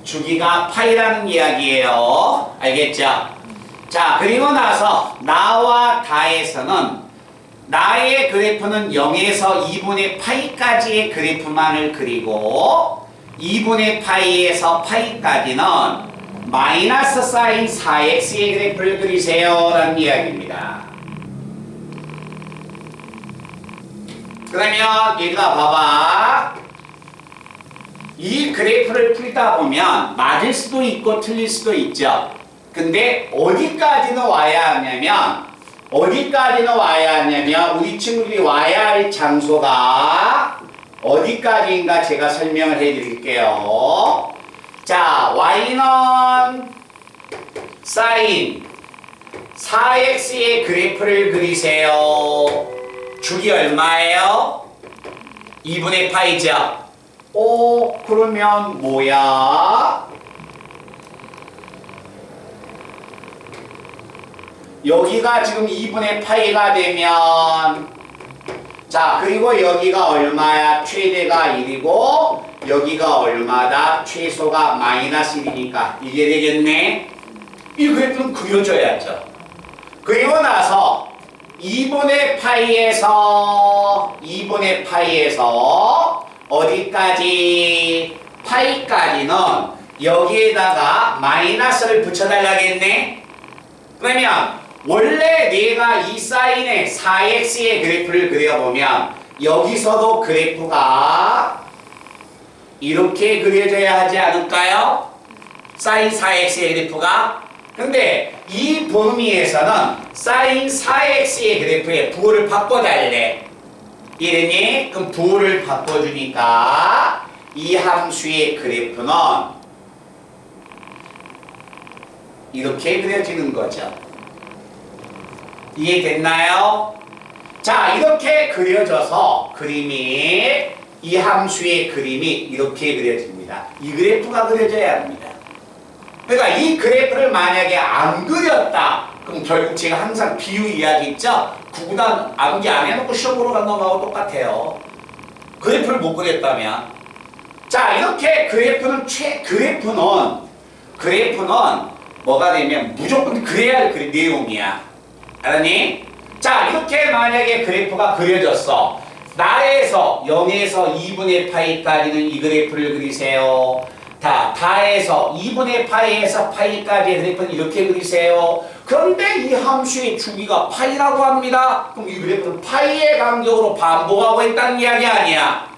주기가 파이라는 이야기예요. 알겠죠? 자, 그리고 나서 나와 다에서는 나의 그래프는 0에서 2분의 파이까지의 그래프만을 그리고 2분의 파이에서 파이까지는 마이너스 사인 4x의 그래프를 그리세요 라는 이야기입니다. 그러면 얘가 봐봐. 이 그래프를 풀다 보면 맞을 수도 있고 틀릴 수도 있죠. 근데 어디까지는 와야 하냐면 우리 친구들이 와야 할 장소가 어디까지인가 제가 설명을 해 드릴게요. 자, y는 사인 4x의 그래프를 그리세요. 주기 얼마예요? 2분의 파이죠. 그러면 뭐야? 여기가 지금 2분의 파이가 되면 자, 그리고 여기가 얼마야? 최대가 1이고 여기가 얼마다? 최소가 마이너스 1이니까 이게 되겠네? 이 그래프는 그려져야죠. 그리고 나서 2분의 파이에서 어디까지? 파이까지는 여기에다가 마이너스를 붙여달라겠네? 그러면 원래 내가 이 사인의 4x의 그래프를 그려보면 여기서도 그래프가 이렇게 그려져야 하지 않을까요? 사인 4x의 그래프가. 근데 이 범위에서는 사인 4x의 그래프에 부호를 바꿔달래. 이러니? 그럼 부호를 바꿔주니까 이 함수의 그래프는 이렇게 그려지는 거죠. 이해됐나요? 자, 이렇게 그려져서 이 함수의 그림이 이렇게 그려집니다. 이 그래프가 그려져야 합니다. 그러니까 이 그래프를 만약에 안 그렸다. 그럼 결국 제가 항상 비유 이야기 있죠? 구구단 암기 안 해놓고 시험 보러 간 놈하고 똑같아요. 그래프를 못 그렸다면. 자, 이렇게 그래프는 뭐가 되면 무조건 그래야 할 내용이야. 알았니? 자, 이렇게 만약에 그래프가 그려졌어. 나에서 0에서 2분의 파이까지는 이 그래프를 그리세요. 다에서 2분의 파이에서 파이까지의 그래프는 이렇게 그리세요. 그런데 이 함수의 주기가 파이라고 합니다. 그럼 이 그래프는 파이의 간격으로 반복하고 있다는 이야기 아니야.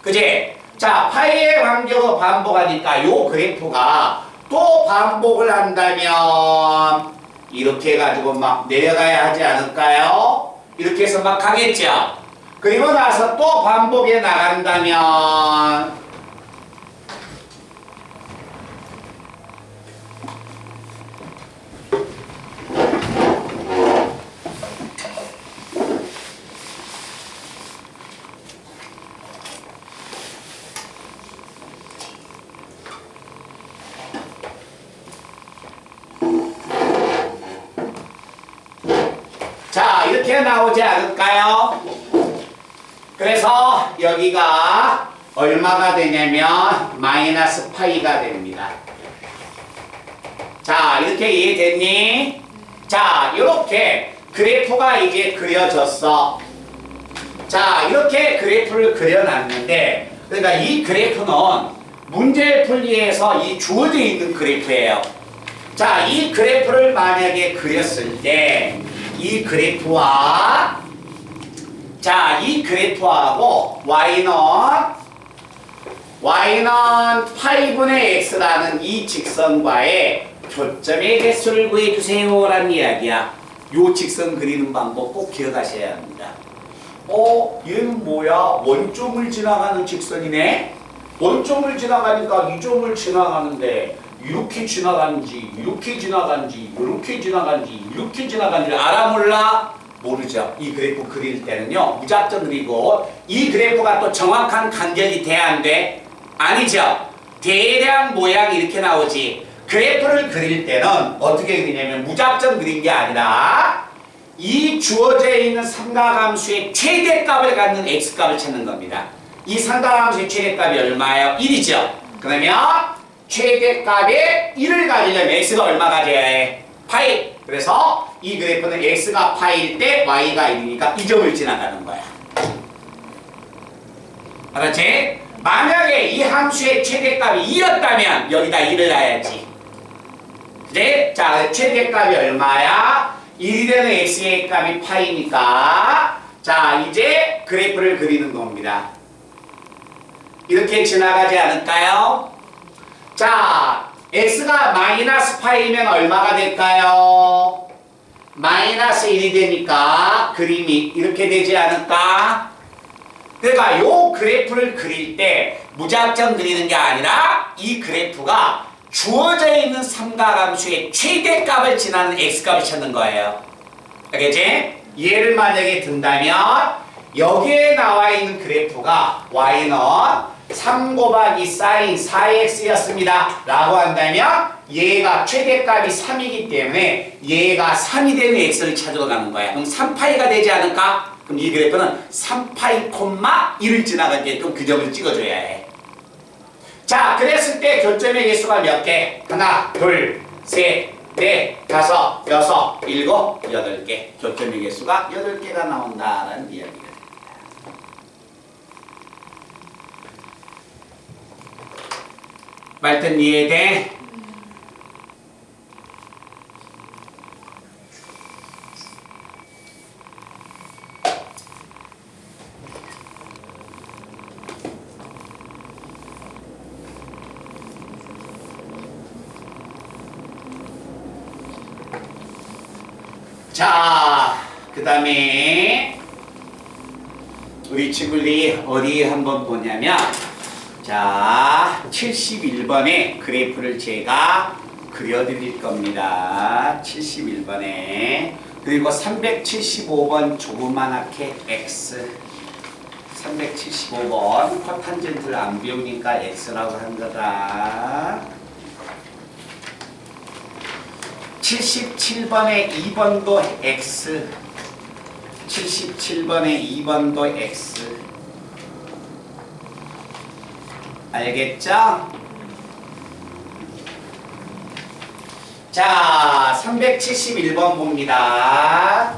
그지? 자, 파이의 간격으로 반복하니까 요 그래프가 또 반복을 한다면 이렇게 해가지고 막 내려가야 하지 않을까요? 이렇게 해서 막 가겠죠? 그리고 나서 또 반복해 나간다면 자, 이렇게 나오지 않을까요? 그래서 여기가 얼마가 되냐면 마이너스 파이가 됩니다. 자, 이렇게 이해됐니? 자, 이렇게 그래프가 이제 그려졌어. 자, 이렇게 그래프를 그려놨는데, 그러니까 이 그래프는 문제 풀이에서 이 주어져 있는 그래프예요. 자, 이 그래프를 만약에 그렸을 때 이 그래프와 자, 이 그래프하고 y는 파이분의 x라는 이 직선과의 교점의 개수를 구해주세요 라는 이야기야. 요 직선 그리는 방법 꼭 기억하셔야 합니다. 얘는 뭐야? 원점을 지나가는 직선이네? 원점을 지나가니까 이 점을 지나가는데 이렇게 지나간지 이렇게 지나간지 이렇게 지나간지 이렇게 지나간지를 알아 몰라? 모르죠. 이 그래프 그릴 때는요 무작정 그리고 이 그래프가 또 정확한 간격이 돼야 안 돼? 아니죠. 대략 모양이 이렇게 나오지. 그래프를 그릴 때는 어떻게 그리냐면 무작정 그린 게 아니라 이 주어져 있는 삼각함수의 최대값을 갖는 x값을 찾는 겁니다. 이 삼각함수의 최대값이 얼마예요? 1이죠. 그러면 최대값의 1을 가지려면 x가 얼마 가져야 해? 파이. 그래서 이 그래프는 x가 파이일 때 y가 1이니까 이 점을 지나가는 거야. 알았지? 만약에 이 함수의 최대값이 2였다면 여기다 1을 놔야지. 그래? 자, 최대값이 얼마야? 1이 되는 x의 값이 파이니까 자, 이제 그래프를 그리는 겁니다. 이렇게 지나가지 않을까요? 자, x가 마이너스 파이면 얼마가 될까요? 마이너스 1이 되니까 그림이 이렇게 되지 않을까? 그러니까 요 그래프를 그릴 때 무작정 그리는 게 아니라 이 그래프가 주어져 있는 삼각함수의 최대값을 지나는 x값을 찾는 거예요. 알겠지? 얘를 만약에 든다면 여기에 나와 있는 그래프가 y는 3 곱하기 사인 4x였습니다. 라고 한다면 얘가 최대값이 3이기 때문에 얘가 3이 되는 x를 찾으러 가는 거야. 그럼 3파이가 되지 않을까? 그럼 이 그래프는 3파이 콤마 1을 지나가게끔 그 점을 찍어줘야 해. 자, 그랬을 때 교점의 개수가 몇 개? 하나, 둘, 셋, 넷, 다섯, 여섯, 일곱, 8개. 교점의 개수가 8개가 나온다라는 이야기가. 말든 이해돼? 자, 그 다음에 우리 친구들이 어디 한번 보냐면 자, 71번에 그래프를 제가 그려드릴 겁니다. 71번에. 그리고 375번 조그만하게 x. 375번 코탄젠트를 안 배우니까 x라고 한 거다. 77번에 2번도 x. 77번에 2번도 x. 알겠죠? 자, 371번 봅니다.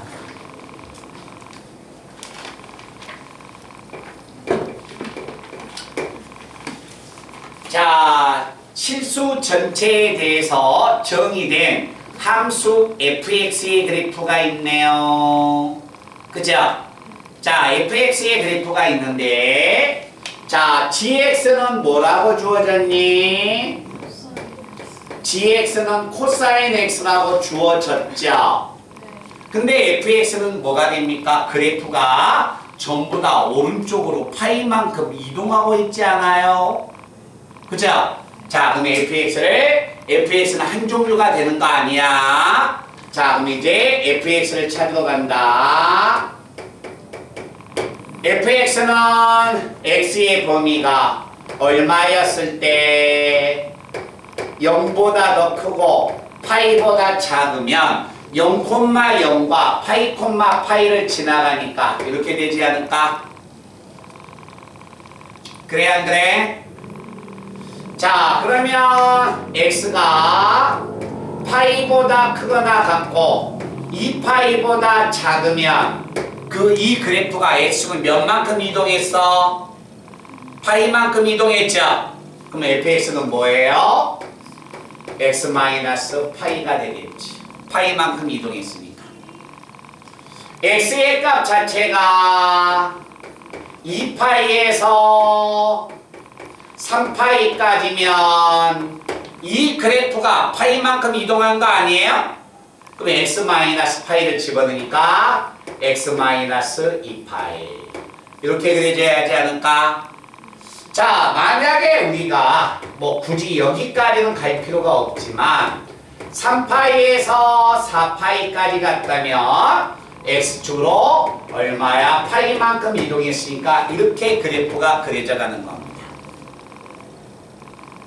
자, 실수 전체에 대해서 정의된 함수 fx의 그래프가 있네요. 그죠? 자, fx의 그래프가 있는데, 자, gx는 뭐라고 주어졌니? gx는 코사인 x라고 주어졌죠. 근데 fx는 뭐가 됩니까? 그래프가 전부 다 오른쪽으로 파이만큼 이동하고 있지 않아요? 그죠? 자, 그럼 fx는 한 종류가 되는 거 아니야? 자, 그럼 이제 fx를 찾으러 간다. fx는 x의 범위가 얼마였을 때 0보다 더 크고 파이보다 작으면 0,0과 파이를 지나가니까 이렇게 되지 않을까? 그래 안 그래? 자, 그러면 x가 파이보다 크거나 같고 2파이보다 작으면 이 그래프가 x는 몇만큼 이동했어? 파이만큼 이동했죠? 그럼 fx는 뭐예요? x-파이가 되겠지. 파이만큼 이동했으니까. x의 값 자체가 2파이에서 3파이까지면 이 그래프가 파이만큼 이동한 거 아니에요? 그럼 x-파이를 집어넣으니까 x-2파이 이렇게 그려져야 하지 않을까? 자, 만약에 우리가 뭐 굳이 여기까지는 갈 필요가 없지만 3파이에서 4파이까지 갔다면 x축으로 얼마야? 파이만큼 이동했으니까 이렇게 그래프가 그려져 가는 겁니다.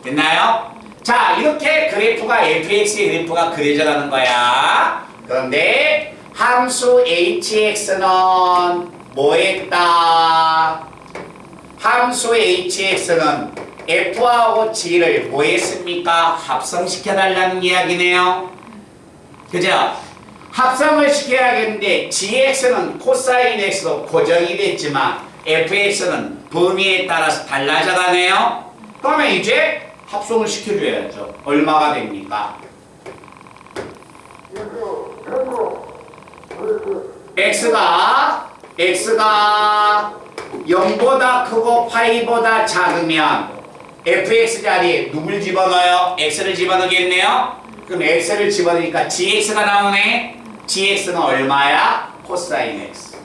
됐나요? 자, 이렇게 그래프가 fx의 그래프가 그려져 가는 거야. 그런데 함수 hx는 뭐 했다? 함수 hx는 f하고 g를 뭐 했습니까? 합성시켜 달라는 이야기네요. 그죠? 합성을 시켜야겠는데 gx는 코사인 x로 고정이 됐지만 fx는 범위에 따라서 달라져 가네요. 그러면 이제 합성을 시켜줘야죠. 얼마가 됩니까? x가 0보다 크고 파이보다 작으면 fx 자리에 누굴 집어넣어요? x를 집어넣겠네요. 그럼 x를 집어넣으니까 gx가 나오네. gx는 얼마야? 코사인 x.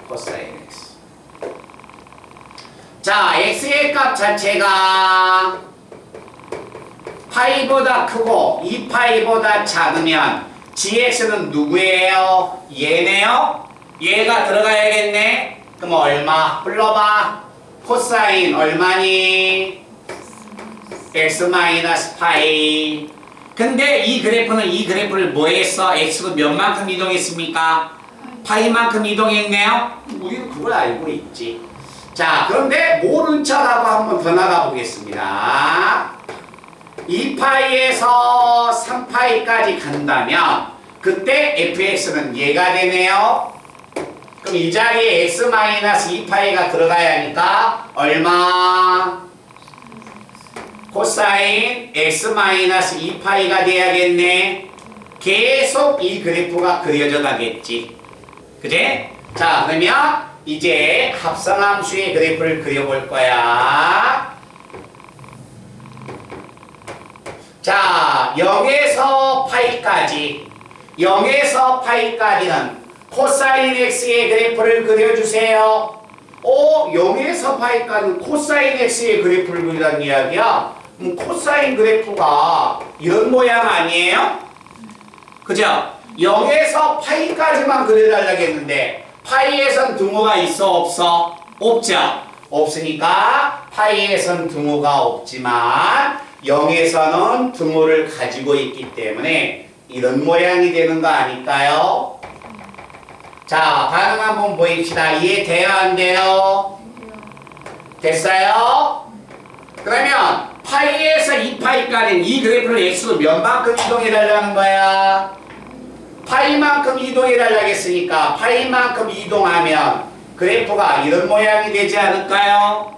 코사인 x. 자, x의 값 자체가 파이보다 크고 2파이보다 작으면 gx는 누구예요? 얘네요? 얘가 들어가야겠네. 그럼 얼마? 불러봐. 코사인 얼마니? x-파이. 근데 이 그래프를 뭐 했어? x가 몇만큼 이동했습니까? 파이만큼 이동했네요? 우리는 그걸 알고 있지. 자, 그런데 모른 척하고 한번 더 나가 보겠습니다. 2파이에서 3파이까지 간다면 그때 fx는 얘가 되네요. 그럼 이 자리에 x-2파이가 들어가야 하니까 얼마? 코사인 x-2파이가 돼야겠네. 계속 이 그래프가 그려져 가겠지. 그제? 자, 그러면 이제 합성함수의 그래프를 그려볼 거야. 자, 0에서 파이까지는 코사인 x의 그래프를 그려주세요. 0에서 파이까지는 코사인 x의 그래프를 그리라는 이야기야. 코사인 그래프가 이런 모양 아니에요? 그죠? 0에서 파이까지만 그려달라고 했는데 파이에선 등호가 있어 없어? 없죠? 없으니까 파이에선 등호가 없지만 0에서는 등호를 가지고 있기 때문에 이런 모양이 되는 거 아닐까요? 자, 반응 한번 보입시다. 이해돼요? 안 돼요? 됐어요? 그러면 파이에서 2파이까지는 이 그래프를 x로 몇 만큼 이동해 달라는 거야? 파이만큼 이동해 달라고 했으니까 파이만큼 이동하면 그래프가 이런 모양이 되지 않을까요?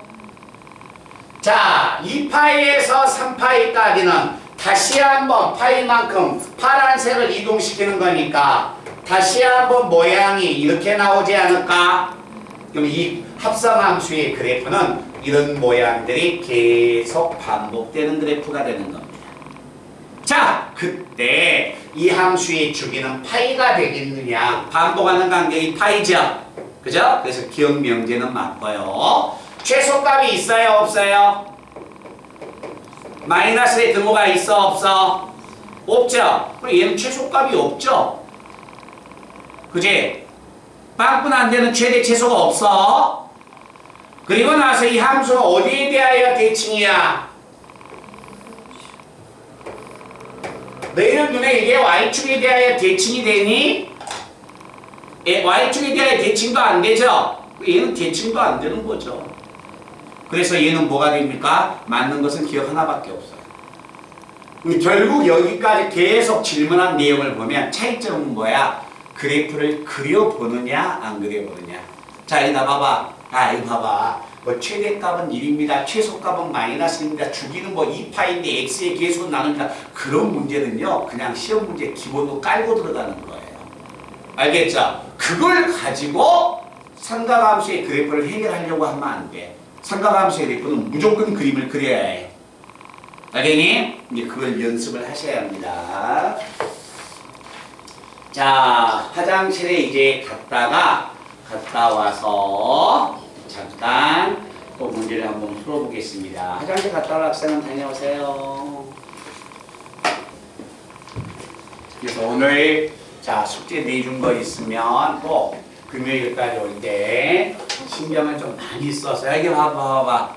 자, 2파이에서 3파이까지는 다시 한번 파이만큼 파란색을 이동시키는 거니까 다시 한번 모양이 이렇게 나오지 않을까? 그럼 이 합성함수의 그래프는 이런 모양들이 계속 반복되는 그래프가 되는 겁니다. 자, 그때 이 함수의 주기는 파이가 되겠느냐? 반복하는 간격이 파이죠. 그죠? 그래서 기억 명제는 맞고요. 최소값이 있어요, 없어요? 마이너스의 등호가 있어, 없어? 없죠? 그럼 얘는 최소값이 없죠? 그지? 빵꾸는 안 되는 최대 최소가 없어. 그리고 나서 이 함수는 어디에 대하여 대칭이야? 너희는 눈에 이게 y축에 대하여 대칭이 되니? y축에 대하여 대칭도 안 되죠? 얘는 대칭도 안 되는 거죠. 그래서 얘는 뭐가 됩니까? 맞는 것은 기억 하나밖에 없어요. 결국 여기까지 계속 질문한 내용을 보면 차이점은 뭐야? 그래프를 그려보느냐 안 그려보느냐. 자, 이거 봐봐. 이거 봐봐. 뭐 최대값은 1입니다. 최소값은 마이너스입니다. 주기는 뭐 2파인데 x의 계수 나눕니다. 그런 문제는요. 그냥 시험 문제 기본으로 깔고 들어가는 거예요. 알겠죠? 그걸 가지고 삼각함수의 그래프를 해결하려고 하면 안 돼. 삼각함수의 그래프는 무조건 그림을 그려야 해. 알겠니? 이제 그걸 연습을 하셔야 합니다. 자, 화장실에 이제 갔다 와서 잠깐 또 문제를 한번 풀어보겠습니다. 화장실 갔다 올 학생은 다녀오세요. 그래서 오늘 자 숙제 내준 거 있으면 꼭 금요일까지 올 때 신경을 좀 많이 써서 여기 봐봐.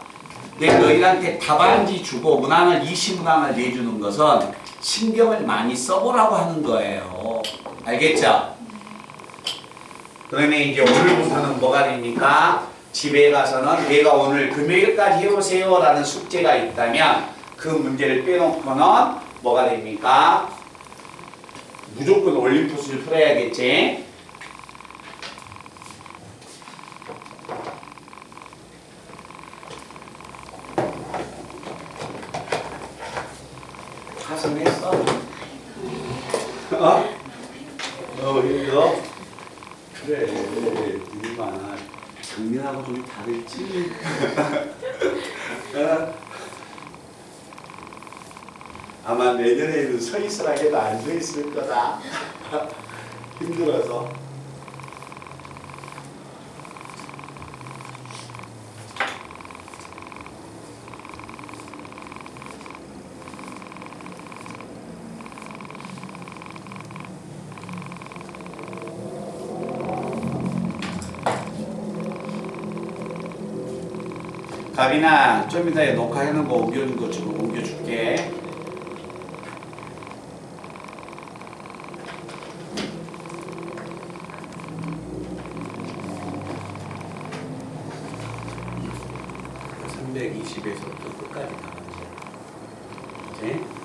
내가 너희한테 답안지 주고 문항을 20문항을 내주는 것은 신경을 많이 써보라고 하는 거예요. 알겠죠? 그러면 이제 오늘부터는 뭐가 됩니까? 집에 가서는 내가 오늘 금요일까지 해보세요 라는 숙제가 있다면 그 문제를 빼놓고는 뭐가 됩니까? 무조건 올림푸스를 풀어야겠지? 가슴했어? 힘들어? 그래, 니만 작년하고 좀 다르지? 아마 내년에는 서 있으라 해도 안 서 있을 거다. 힘들어서. 가빈아, 좀 이따 녹화해놓은 거 옮겨준 거 지금 옮겨줄게. (320에서부터) 끝까지 가야지. 오케이?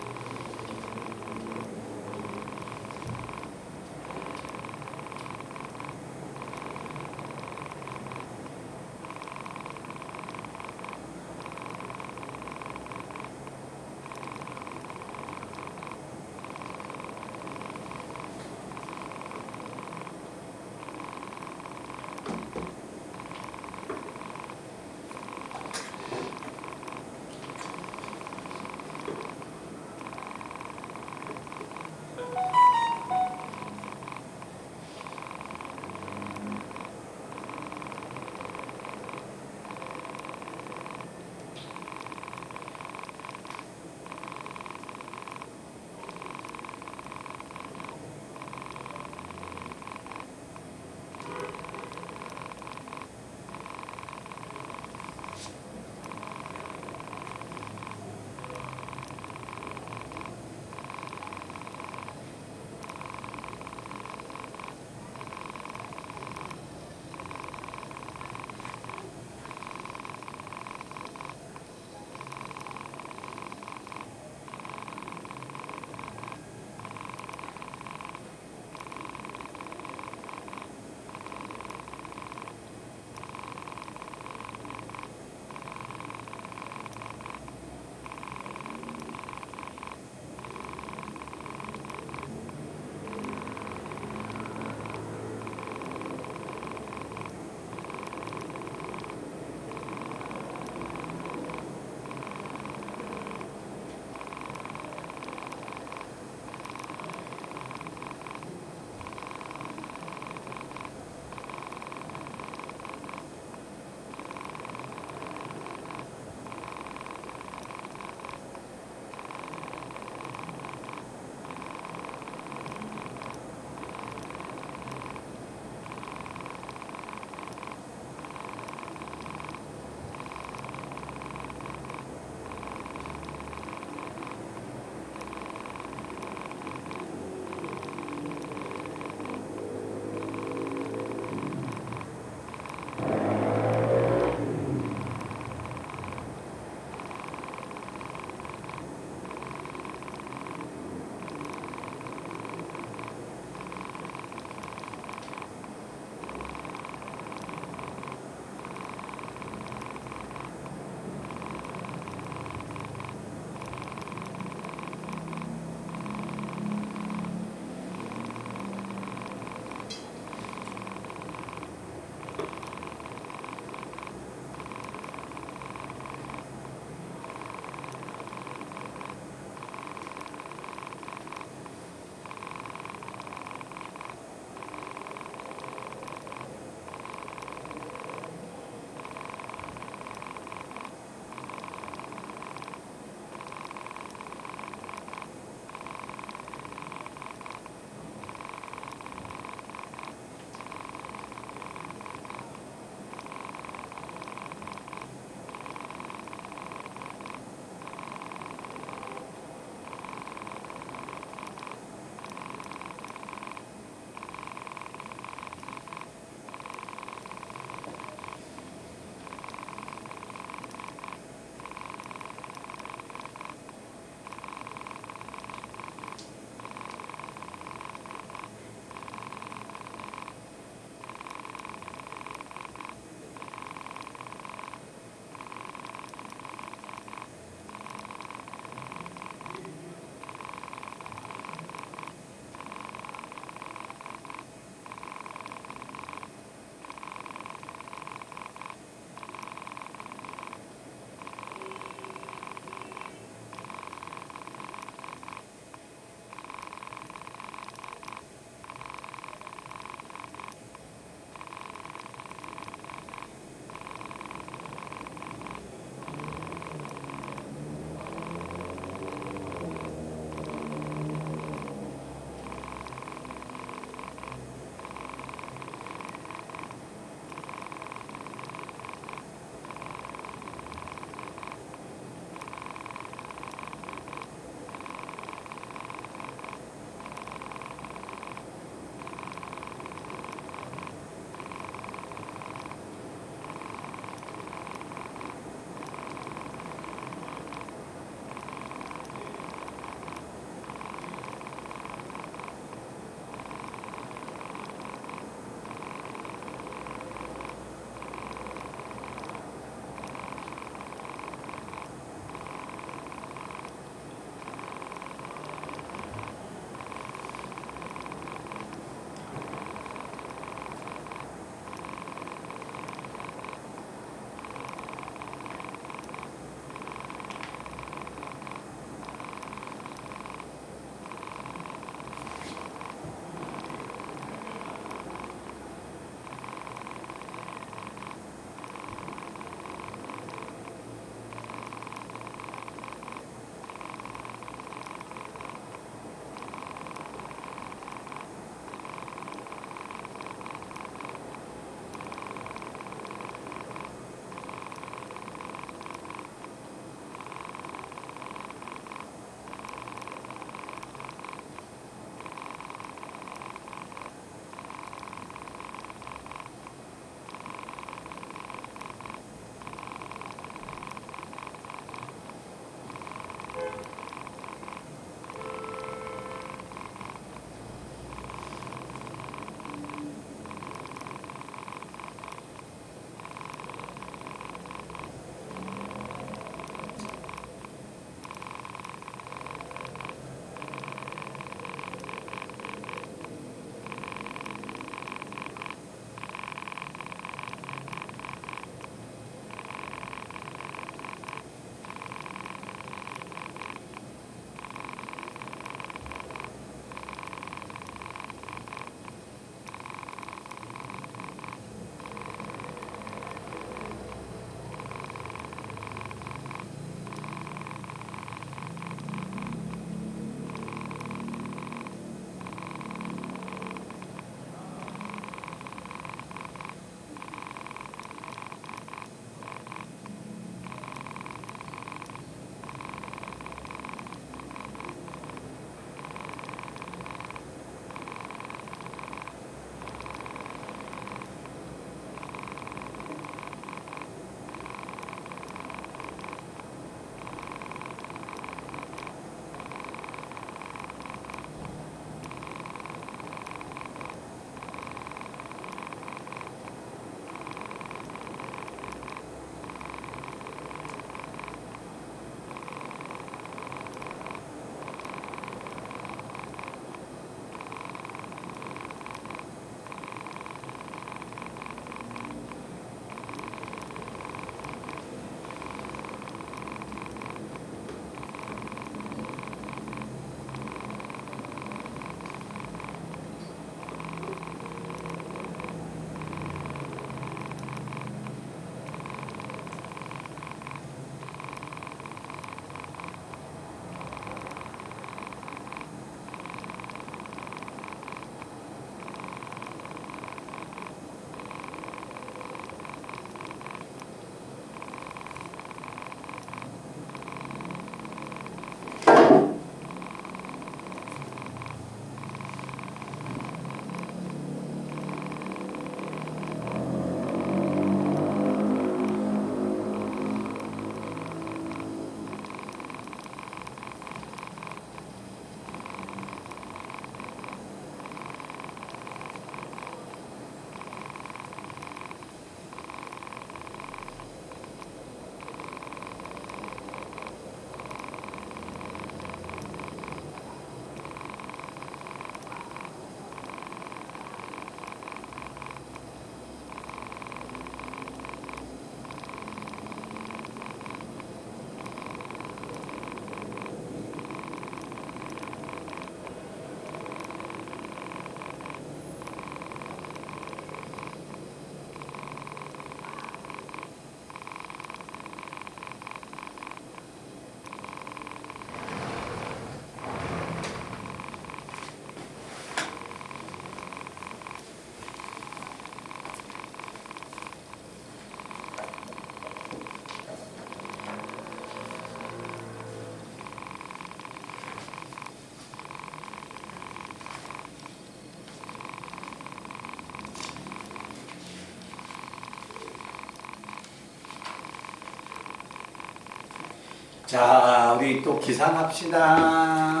자, 우리 또 기상합시다.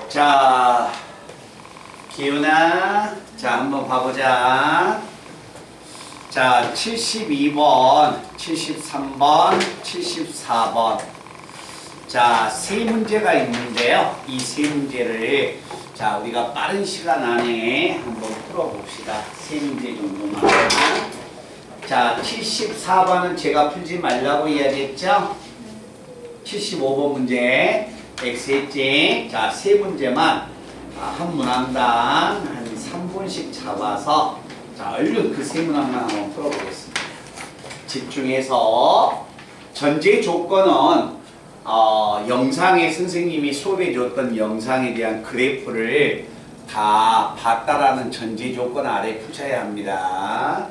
자, 기훈아, 자, 한번 봐보자. 자, 72번, 73번, 74번. 자, 세 문제가 있는데요. 이 세 문제를 자, 우리가 빠른 시간 안에 한번 풀어봅시다. 세 문제 정도만. 자, 74번은 제가 풀지 말라고 이야기했죠? 75번 문제. X했지? 자, 세 문제만 한 문항당 한 3분씩 잡아서 자, 얼른 그 세 문항만 한번 풀어보겠습니다. 집중해서 전제 조건은 영상에 선생님이 수업해 줬던 영상에 대한 그래프를 다 봤다라는 전제 조건 아래 푸셔야 합니다.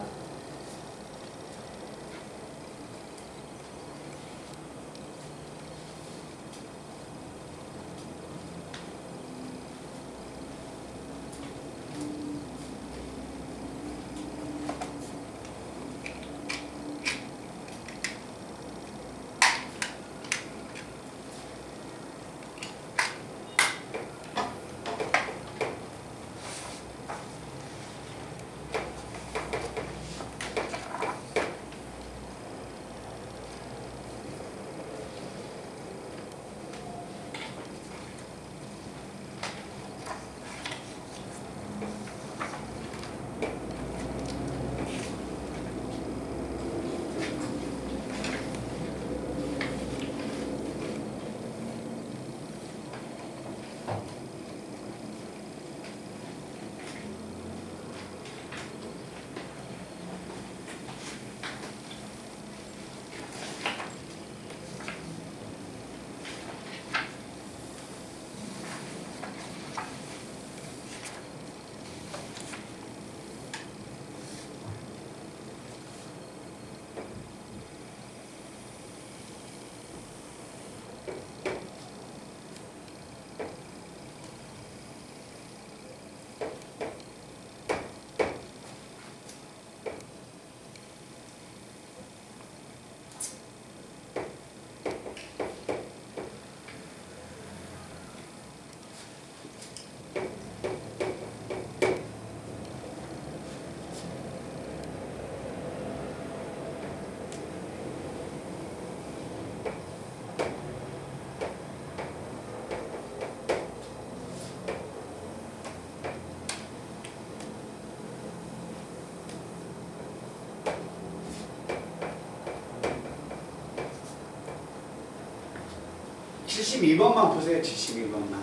칠십이 번만 보세요. 72번만.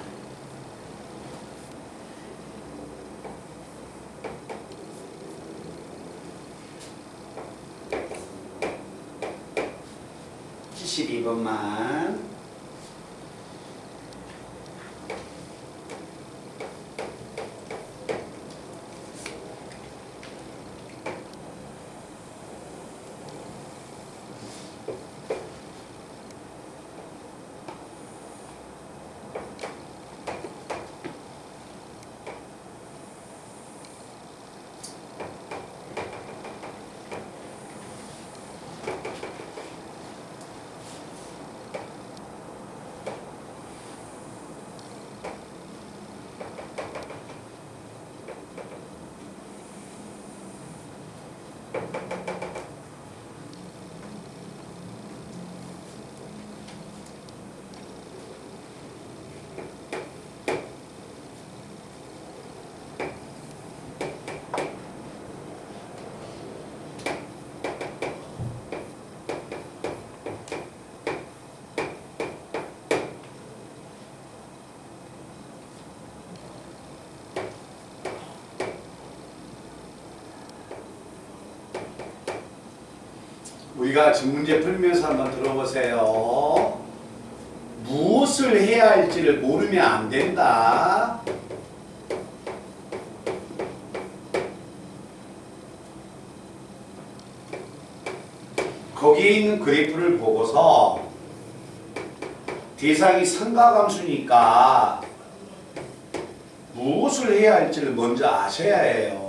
칠십이 번만. 우리가 지금 문제 풀면서 한번 들어보세요. 무엇을 해야 할지를 모르면 안 된다. 거기에 있는 그래프를 보고서 대상이 삼각함수니까 무엇을 해야 할지를 먼저 아셔야 해요.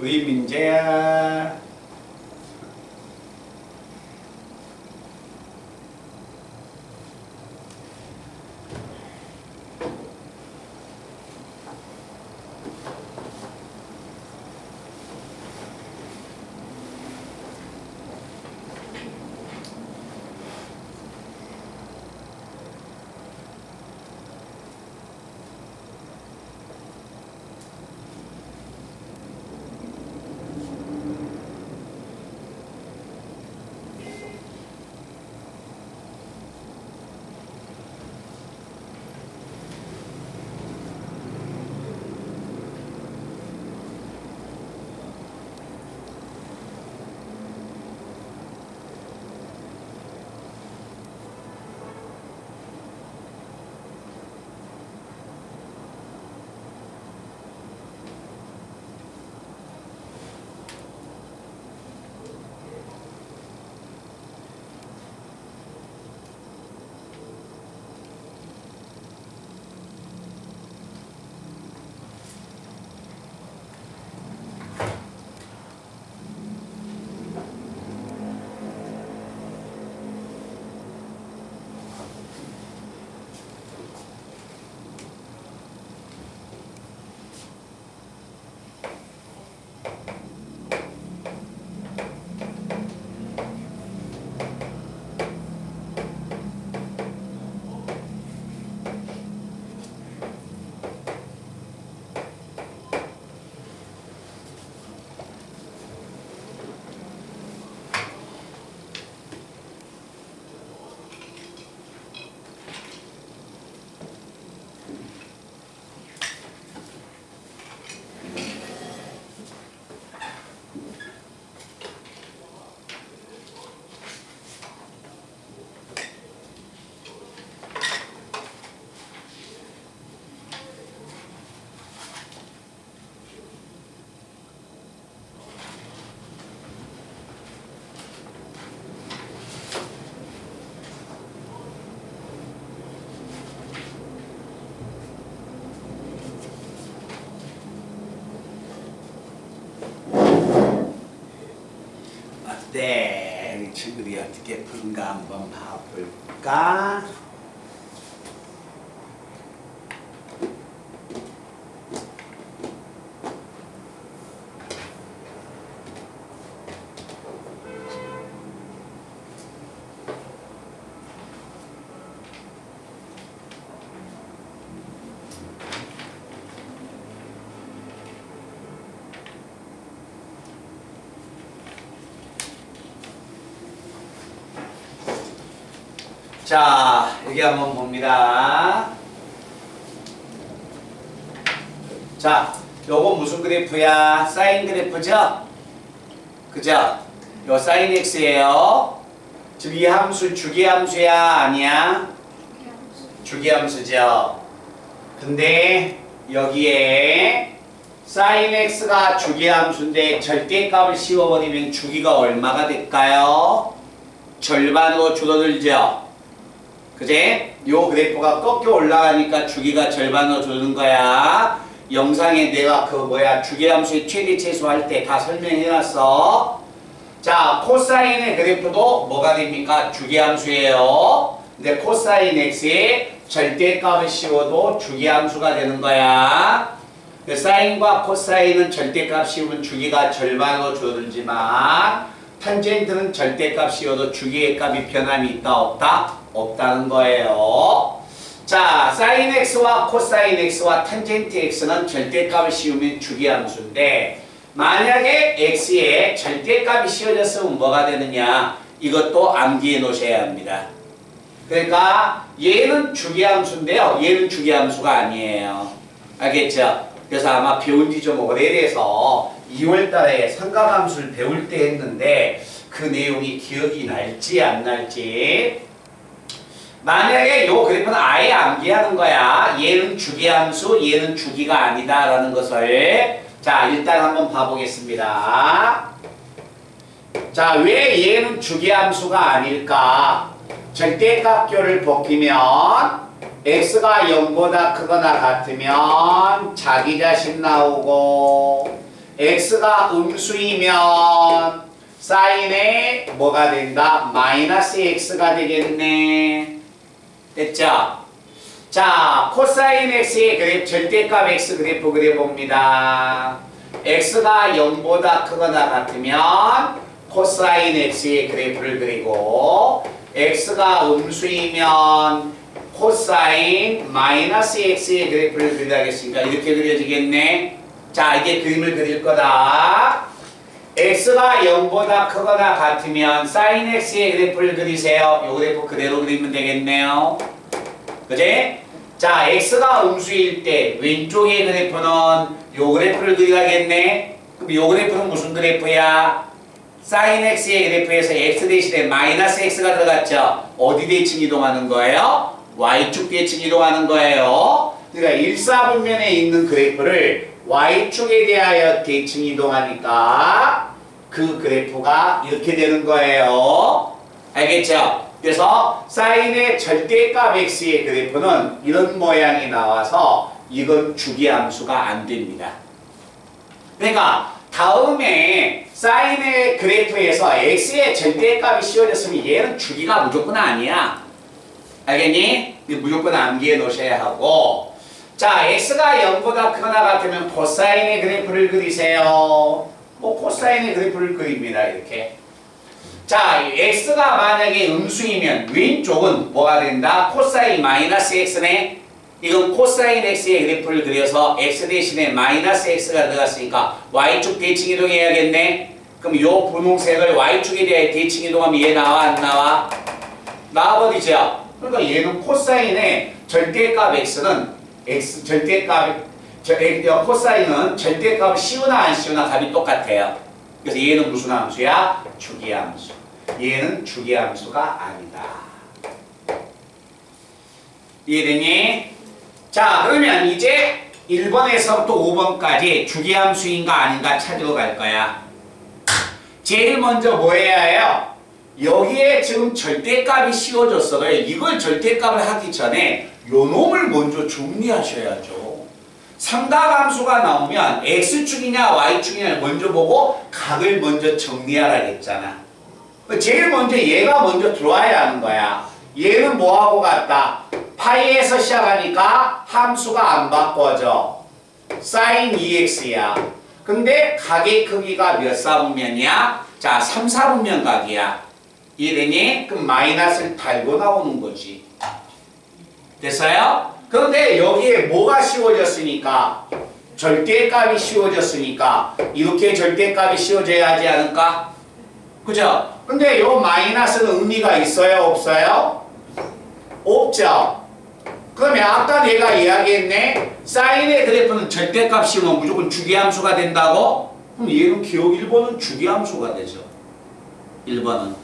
우리 민재야. 네, 우리 친구들이 어떻게 푸는가 한번 봐볼까? 자, 여기 한번 봅니다. 자, 요거 무슨 그래프야? 사인 그래프죠? 그죠? 요 사인 x예요. 즉 이 함수 주기함수야? 아니야? 주기함수죠. 근데 여기에 사인 x가 주기함수인데 절대값을 씌워버리면 주기가 얼마가 될까요? 절반으로 줄어들죠. 그제? 요 그래프가 꺾여 올라가니까 주기가 절반으로 줄는 거야. 영상에 내가 주기함수의 최대치수 할 때 다 설명해놨어. 자, 코사인의 그래프도 뭐가 됩니까? 주기함수예요. 근데 코사인 x의 절대값을 씌워도 주기함수가 되는 거야. 그 사인과 코사인은 절대값 씌우면 주기가 절반으로 줄어들지만 탄젠트는 절대값 씌워도 주기의 값이 변함이 있다 없다? 없다는 거예요. 자, 사인 x와 코사인 x와 탄젠트 x는 절대값을 씌우면 주기함수인데 만약에 x에 절대값이 씌워졌으면 뭐가 되느냐? 이것도 암기해 놓으셔야 합니다. 그러니까 얘는 주기함수인데요. 얘는 주기함수가 아니에요. 알겠죠? 그래서 아마 배운 지 좀 오래돼서 2월 달에 삼각함수를 배울 때 했는데 그 내용이 기억이 날지 안 날지. 만약에 요 그래프는 아예 암기하는 거야. 얘는 주기함수, 얘는 주기가 아니다라는 것을. 자, 일단 한번 봐보겠습니다. 자, 왜 얘는 주기함수가 아닐까? 절대값교를 벗기면 x가 0보다 크거나 같으면 자기 자신 나오고 x가 음수이면 사인에 뭐가 된다? 마이너스 x가 되겠네. 됐죠? 자, 코사인 x의 그래프, 절대값 x 그래프 그려봅니다. x가 0보다 크거나 같으면 코사인 x의 그래프를 그리고 x가 음수이면 코사인 마이너스 x의 그래프를 그리겠습니까? 이렇게 그려지겠네. 자, 이게 그림을 그릴 거다. x가 0보다 크거나 같으면 사인 x의 그래프를 그리세요. 요 그래프 그대로 그리면 되겠네요. 그지? 자, x가 음수일 때 왼쪽의 그래프는 요 그래프를 그려야겠네. 그럼 요 그래프는 무슨 그래프야? 사인 x의 그래프에서 x 대신에 마이너스 x가 들어갔죠. 어디 대칭 이동하는 거예요? y축 대칭 이동하는 거예요. 그러니까 일사분면에 있는 그래프를 y축에 대하여 대칭 이동하니까 그 그래프가 이렇게 되는 거예요. 알겠죠? 그래서 사인의 절대값 x의 그래프는 이런 모양이 나와서 이건 주기함수가 안 됩니다. 그러니까 다음에 사인의 그래프에서 x의 절대값이 씌워졌으면 얘는 주기가 무조건 아니야. 알겠니? 무조건 암기해 놓으셔야 하고. 자, x가 0보다 크거나 같으면 코사인의 그래프를 그리세요. 뭐 코사인의 그래프를 그립니다. 이렇게. 자, x가 만약에 음수이면 왼쪽은 뭐가 된다? 코사인 마이너스 x네. 이건 코사인 x의 그래프를 그려서 x 대신에 마이너스 x가 들어갔으니까 y축 대칭 이동해야겠네. 그럼 요 분홍색을 y축에 대해 대칭 이동하면 얘 나와 안 나와? 나와버리죠. 그러니까 얘는 코사인의 절대값 x는 코사인은 절대값을 씌우나 안 씌우나 값이 똑같아요. 그래서 얘는 무슨 함수야? 주기함수. 얘는 주기함수가 아니다. 이해되니? 자, 그러면 이제 1번에서부터 5번까지 주기함수인가 아닌가 찾으러 갈 거야. 제일 먼저 뭐 해야 해요? 여기에 지금 절대값이 씌워졌어요. 이걸 절대값을 하기 전에 요 놈을 먼저 정리하셔야죠. 삼각함수가 나오면 x축이냐 y축이냐 먼저 보고 각을 먼저 정리하라 했잖아. 제일 먼저 얘가 먼저 들어와야 하는 거야. 얘는 뭐하고 같다? 파이에서 시작하니까 함수가 안 바꿔져. sin 2x야. 근데 각의 크기가 몇 사분면이야? 자, 3, 4분면 각이야. 이해되니? 그럼 마이너스를 달고 나오는 거지. 됐어요? 그런데 여기에 뭐가 씌워졌으니까? 절대값이 씌워졌으니까 이렇게 절대값이 씌워져야 하지 않을까? 그죠? 근데 요 마이너스는 의미가 있어요? 없어요? 없죠? 그러면 아까 내가 이야기했네. 사인의 그래프는 절대값 씌우면 무조건 주기함수가 된다고? 그럼 얘는 기억 1번은 주기함수가 되죠. 1번은.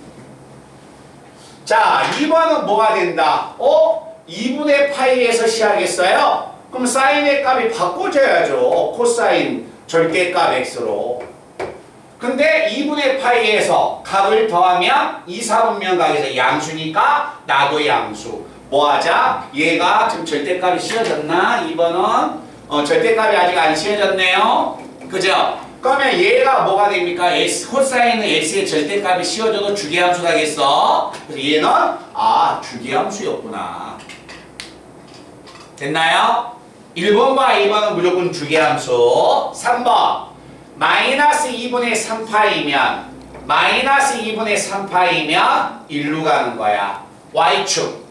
자, 2번은 뭐가 된다? 2분의 파이에서 시작했어요? 그럼 사인의 값이 바꿔줘야죠. 코사인 절대값 x로. 근데 2분의 파이에서 각을 더하면 2, 4분면 각에서 양수니까 나도 양수. 뭐 하자? 얘가 지금 절대값이 씌워졌나? 2번은 절대값이 아직 안 씌워졌네요. 그죠? 그러면 얘가 뭐가 됩니까? x, 코사인은 x의 절대값이 씌워져도 주기함수 되겠어. 그래서 얘는 주기함수였구나. 됐나요? 1번과 2번은 무조건 주기함수. 3번 마이너스 2분의 3파이면 마이너스 2분의 3파이면 1로 가는 거야. y축.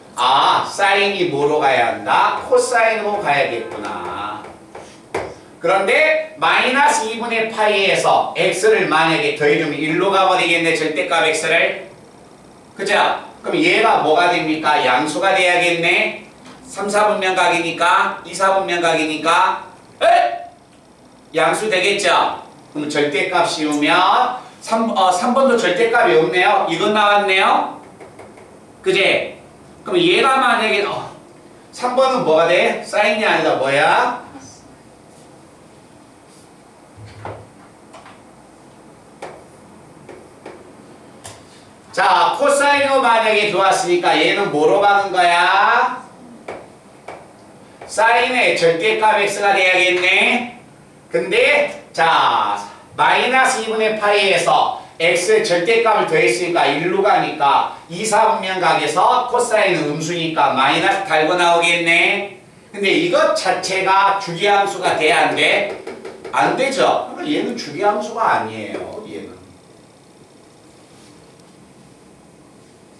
사인이 뭐로 가야 한다? 코사인으로 가야겠구나. 그런데 마이너스 2분의 파이에서 x를 만약에 더해주면 1로 가버리겠네. 절대값 x를. 그죠? 그럼 얘가 뭐가 됩니까? 양수가 돼야겠네. 3, 4분면 각이니까 2, 4분면 각이니까 양수 되겠죠? 그럼 절대값 씌우면 3번도 절대값이 없네요. 이건 나왔네요. 그지? 그럼 얘가 만약에 3번은 뭐가 돼? 사인이 아니라 뭐야? 자, 코사인으로 만약에 들어왔으니까 얘는 뭐로 가는 거야? 사인의 절대값 x가 돼야겠네. 근데 자, 마이너스 2분의 파이에서 x의 절대값을 더했으니까 1로 가니까 2, 4분면 각에서 코사인은 음수니까 마이너스 달고 나오겠네. 근데 이것 자체가 주기함수가 돼야 안 돼? 안 되죠. 그러니까 얘는 주기함수가 아니에요. 얘는.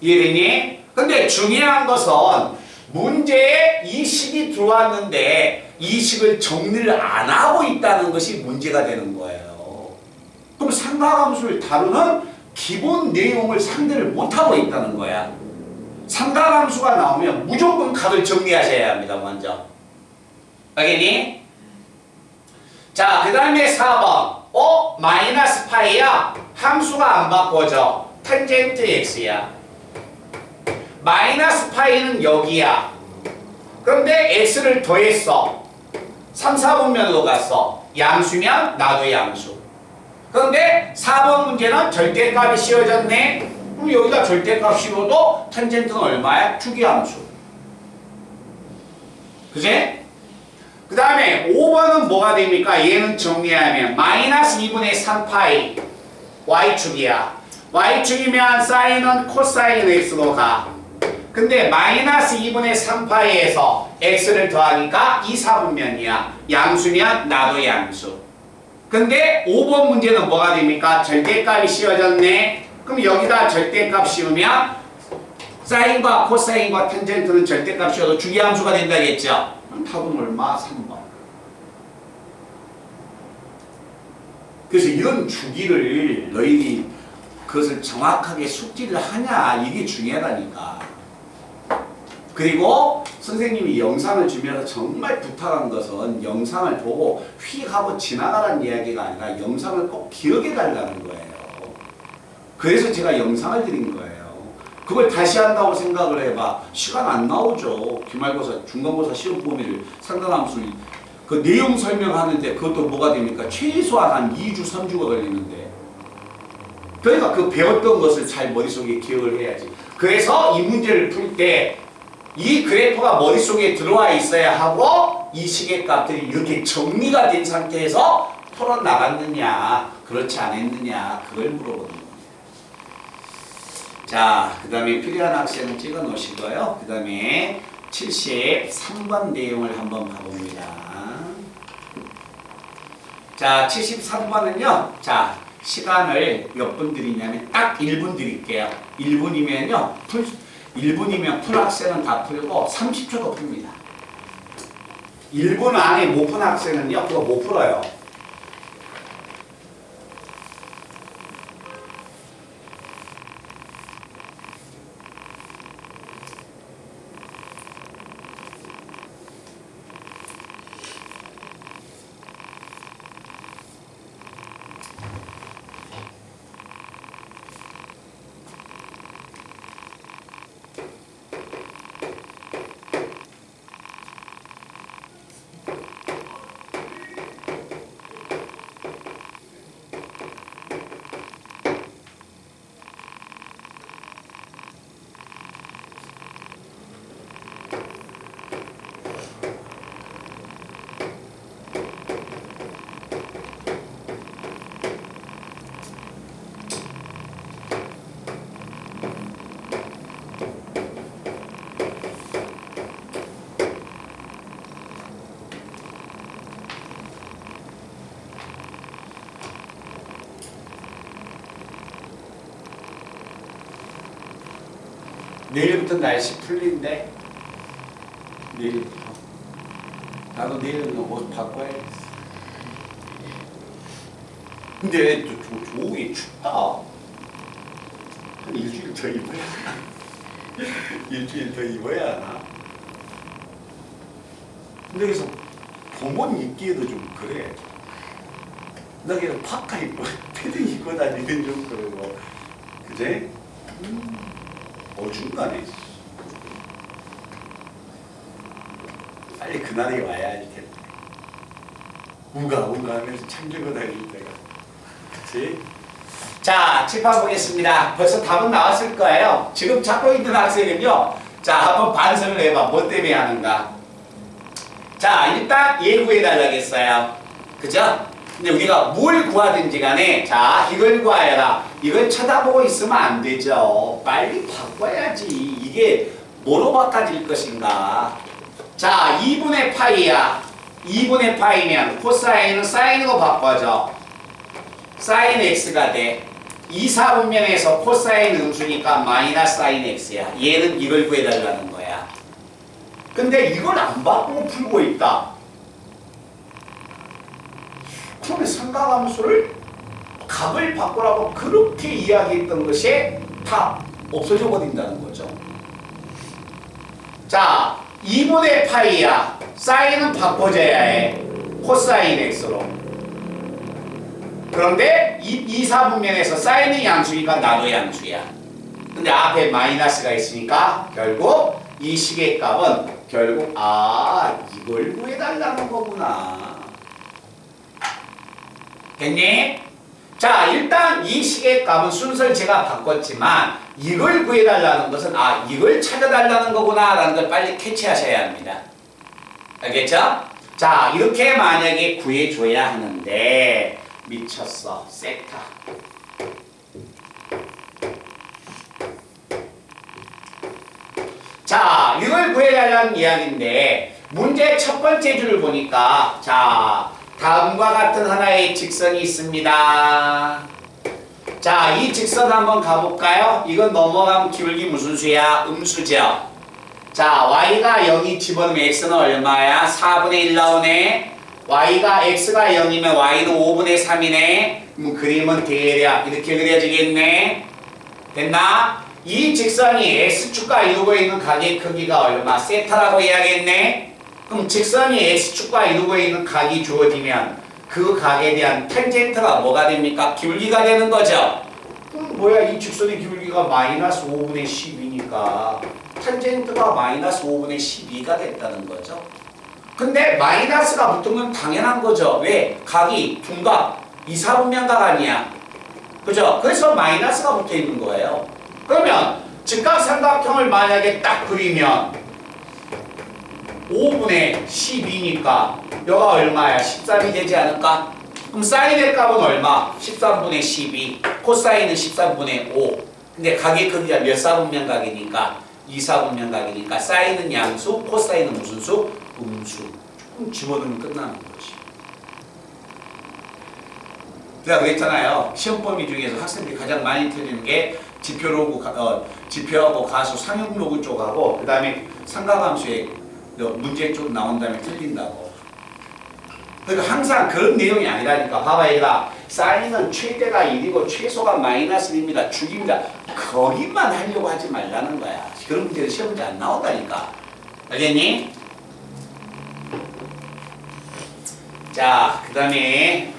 이해되니? 근데 중요한 것은 문제에 이 식이 들어왔는데 이 식을 정리를 안 하고 있다는 것이 문제가 되는 거예요. 그럼 삼각함수를 다루는 기본 내용을 상대를 못하고 있다는 거야. 삼각함수가 나오면 무조건 값을 정리하셔야 합니다. 먼저. 알겠니? 자, 그 다음에 4번. 마이너스 파이야. 함수가 안 바꿔져. 탄젠트 x야. 마이너스 파이는 여기야. 그런데 x를 더했어. 3, 4분면으로 갔어. 양수면 나도 양수. 그런데 4번 문제는 절대값이 씌워졌네. 그럼 여기다 절대값 씌워도 탄젠트는 얼마야? 주기함수. 그지? 그 다음에 5번은 뭐가 됩니까? 얘는 정리하면 마이너스 2분의 3파이 y축이야. y축이면 사인은 코사인 x로 가. 근데 마이너스 2분의 3파이에서 x를 더하니까 2, 4분면이야. 양수면 나도 양수. 근데 5번 문제는 뭐가 됩니까? 절대값이 씌워졌네. 그럼 여기다 절대값 씌우면 사인과 코사인과 탄젠트는 절대값 씌워도 주기함수가 된다겠죠? 그럼 답은 얼마? 3번. 그래서 이런 주기를 너희들이 그것을 정확하게 숙지를 하냐 이게 중요하다니까. 그리고 선생님이 영상을 주면서 정말 부탁한 것은 영상을 보고 휙 하고 지나가라는 이야기가 아니라 영상을 꼭 기억해 달라는 거예요. 그래서 제가 영상을 드린 거예요. 그걸 다시 한다고 생각을 해봐. 시간 안 나오죠. 기말고사, 중간고사 시험 범위를 상담함수 그 내용 설명하는데 그것도 뭐가 됩니까? 최소한 한 2주, 3주가 걸리는데. 그러니까 그 배웠던 것을 잘 머릿속에 기억을 해야지. 그래서 이 문제를 풀 때 이 그래프가 머릿속에 들어와 있어야 하고 이 식의 값들이 이렇게 정리가 된 상태에서 풀어나갔느냐 그렇지 않았느냐 그걸 물어보는 겁니다. 자, 그 다음에 필요한 학생은 찍어 놓으시고요. 그 다음에 73번 내용을 한번 봐봅니다. 자, 73번은요. 자, 시간을 몇 분 드리냐면 딱 1분 드릴게요. 1분이면요. 1분이면 풀 학생은 다 풀고 30초도 풉니다. 1분 안에 못 푼 학생은요. 그거 못 풀어요. 내일부터 날씨 풀린대. 내일부터. 나도 내일은 옷 바꿔야겠어. 근데 조우이 춥다. 한 일주일 더 입어야 하나? 일주일 더 입어야 하나? 근데 여기서 봄옷 입기에도 좀 그래. 나 그냥 파카 입고 패딩 입고 다니는 정도로 그제? 어중간해. 빨리 그날이 와야 할 텐데. 우가 하면서 참 들고 다닐 때가. 그치? 자, 칠판 보겠습니다. 벌써 답은 나왔을 거예요. 지금 찾고 있는 학생은요. 자, 한번 반성을 해봐. 뭐 때문에 하는가. 자, 일단 얘 구해달라겠어요. 그죠? 근데 우리가 뭘 구하든지 간에 자, 이걸 구하여라. 이걸 쳐다보고 있으면 안 되죠. 빨리 바꿔야지. 이게 뭐로 바꿔질 것인가. 자, 2분의 파이야. 2분의 파이면 코사인은 사인으로 바꿔줘. 사인 x가 돼. 2, 4분면에서 코사인 음수니까 마이너스 사인 x야. 얘는 이걸 구해달라는 거야. 근데 이걸 안 바꾸고 풀고 있다. 그러면 삼각함수를 값을 바꾸라고 그렇게 이야기했던 것이 다 없어져 버린다는 거죠. 자, 2분의 파이야. 사인은 바꿔줘야 해. 코사인 x로. 그런데 2, 4분면에서 사인이 양수니까 나도 양수야. 근데 앞에 마이너스가 있으니까 결국 이 식의 값은 결국 이걸 구해달라는 거구나. 됐니? 자, 일단 이 식의 값은 순서를 제가 바꿨지만 이걸 구해달라는 것은 이걸 찾아달라는 거구나 라는 걸 빨리 캐치하셔야 합니다. 알겠죠? 자, 이렇게 만약에 구해줘야 하는데 미쳤어. 세타. 자, 이걸 구해달라는 이야기인데 문제 첫 번째 줄을 보니까 자, 다음과 같은 하나의 직선이 있습니다. 자, 이 직선 한번 가볼까요? 이건 넘어가면 기울기 무슨 수야? 음수죠. 자, y가 0이 집어넣으면 x는 얼마야? 4분의 1 나오네. y가 x가 0이면 y는 5분의 3이네. 그림은 대략 이렇게 그려지겠네. 됐나? 이 직선이 x축과 이루고 있는 각의 크기가 얼마? 세타라고 해야겠네. 그럼 직선이 x축과 이루고 있는 각이 주어지면 그 각에 대한 탄젠트가 뭐가 됩니까? 기울기가 되는 거죠. 뭐야, 이 직선의 기울기가 마이너스 5분의 10이니까 탄젠트가 마이너스 5분의 12가 됐다는 거죠. 근데 마이너스가 붙은 건 당연한 거죠. 왜? 각이 둔각, 2, 4분면각 아니야. 그죠? 그래서 마이너스가 붙어 있는 거예요. 그러면 직각삼각형을 만약에 딱 그리면 5분의 12니까 여가 얼마야? 13이 되지 않을까? 그럼 사인의 값은 얼마? 13분의 12. 코사인은 13분의 5. 근데 각의 크기가 몇 사분면각이니까? 2, 4분면각이니까 사인은 양수, 코사인은 무슨 수? 음수. 조금 집어넣으면 끝나는 거지. 제가 그랬잖아요. 시험 범위 중에서 학생들이 가장 많이 틀리는 게 지표하고 가수 상용로그 쪽하고 그 다음에 삼각함수의 문제 쪽 나온 다음에 틀린다고. 그러니까 항상 그런 내용이 아니라니까. 봐봐, 얘가 사인은 최대가 1이고 최소가 마이너스 1입니다. 죽입니다. 거기만 하려고 하지 말라는 거야. 그런 문제는 시험 문제 안 나온다니까. 알겠니? 자, 그 다음에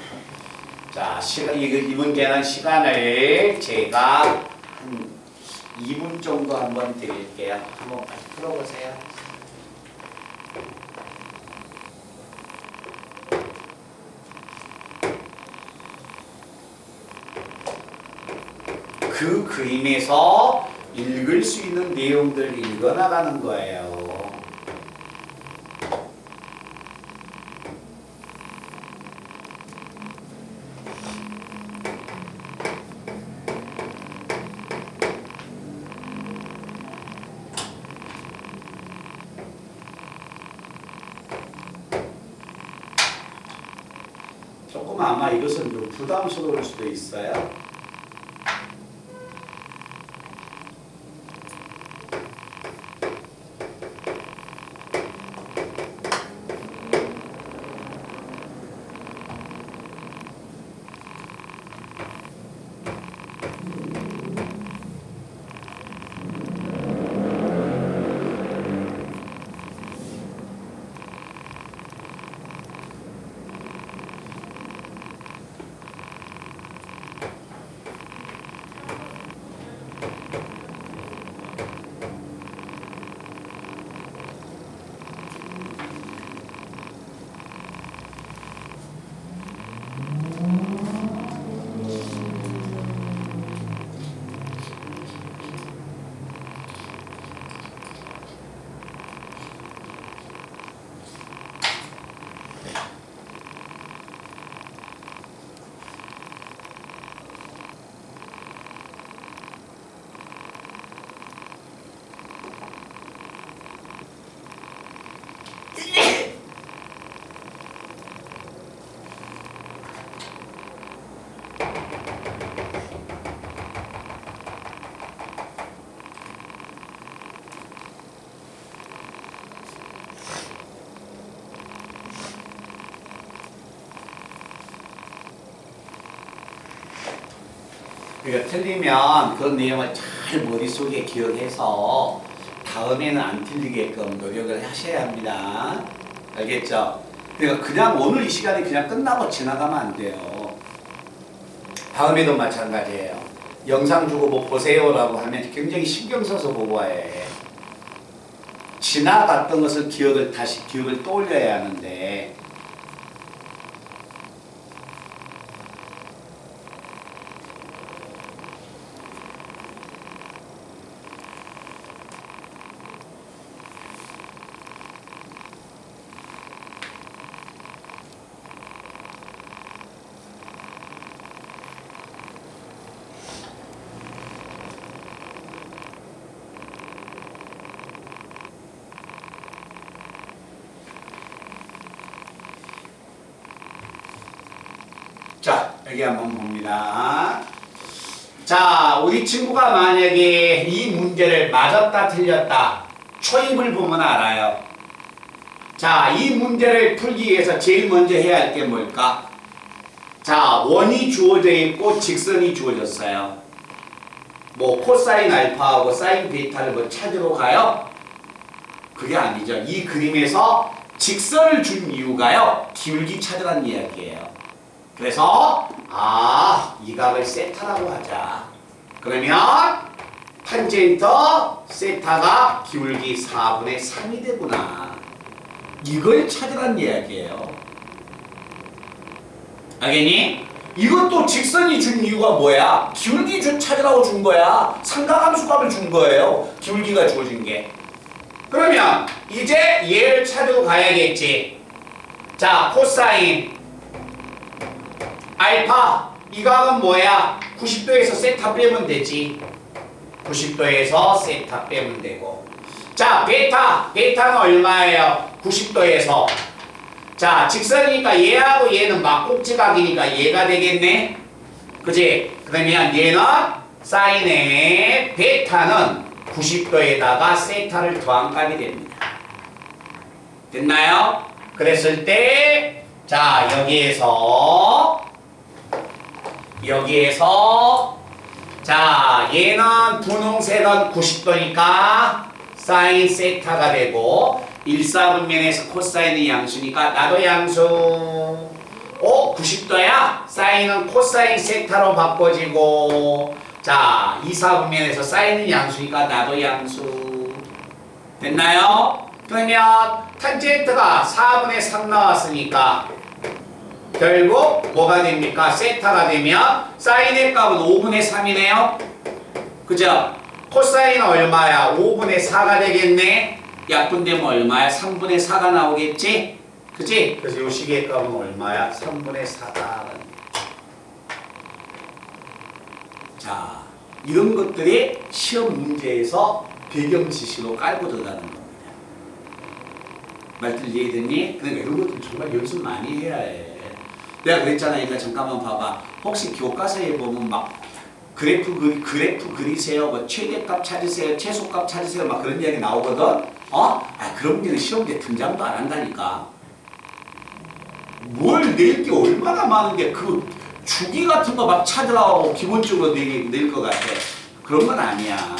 자, 이 문제는 시간을 제가 한 2분 정도 한번 드릴게요. 한번 같이 풀어보세요. 그 그림에서 읽을 수 있는 내용들 읽어나가는 거예요. 조금 아마 이것은 좀 부담스러울 수도 있어요. 그러니까 틀리면 그 내용을 잘 머릿속에 기억해서 다음에는 안 틀리게끔 노력을 하셔야 합니다. 알겠죠? 그러니까 그냥 오늘 이 시간이 그냥 끝나고 지나가면 안 돼요. 다음에도 마찬가지예요. 영상 주고 뭐 보세요라고 하면 굉장히 신경 써서 보고 와야 해. 지나갔던 것을 다시 기억을 떠올려야 하는데 자, 여기 한번 봅니다. 자, 우리 친구가 만약에 이 문제를 맞았다 틀렸다 초입을 보면 알아요. 자, 이 문제를 풀기 위해서 제일 먼저 해야 할 게 뭘까? 자, 원이 주어져 있고 직선이 주어졌어요. 뭐 코사인 알파하고 사인 베타를 뭐 찾으러 가요? 그게 아니죠. 이 그림에서 직선을 준 이유가요. 기울기 찾으라는 이야기예요. 그래서 이 각을 세타라고 하자. 그러면 탄젠터 세타가 기울기 4분의 3이 되구나. 이걸 찾으라는 이야기예요. 알겠니? 이것도 직선이 준 이유가 뭐야? 기울기 찾으라고 준 거야. 삼각함수 값을 준 거예요. 기울기가 주어진 게. 그러면 이제 얘를 찾으러 가야겠지. 자, 코사인 알파 이 각은 뭐야? 90도에서 세타 빼면 되지. 90도에서 세타 빼면 되고. 자, 베타는 얼마예요? 90도에서. 자, 직선이니까 얘하고 얘는 막꼭지각이니까 얘가 되겠네. 그지? 그러면 얘는 사인의 베타는 90도에다가 세타를 더한 값이 됩니다. 됐나요? 그랬을 때 자, 여기에서 자, 얘는 분홍색은 90도니까 사인 세타가 되고 1사분면에서 코사인이 양수니까 나도 양수. 90도야? 사인은 코사인 세타로 바꿔지고 자, 2사분면에서 사인은 양수니까 나도 양수. 됐나요? 그러면 탄젠트가 4분의 3 나왔으니까 결국 뭐가 됩니까? 세타가 되면 사인의 값은 5분의 3이네요. 그죠? 코사인은 얼마야? 5분의 4가 되겠네. 약분되면 얼마야? 3분의 4가 나오겠지? 그치? 그래서 요 식의 값은 얼마야? 3분의 4가. 자, 이런 것들이 시험 문제에서 배경 지시로 깔고 들어가는 겁니다. 말들 이해됐니? 그러니까 이런 것들 정말 연습 많이 해야 해. 내가 그랬잖아. 그러니까 잠깐만 봐봐. 혹시 교과서에 보면 막 그래프 그리세요. 뭐 최대값 찾으세요. 최소값 찾으세요. 막 그런 이야기 나오거든. 그런 문제는 시험지에 등장도 안 한다니까. 뭘 낼 게 얼마나 많은데 그 주기 같은 거 막 찾으라고 기본적으로 낼 것 같아. 그런 건 아니야.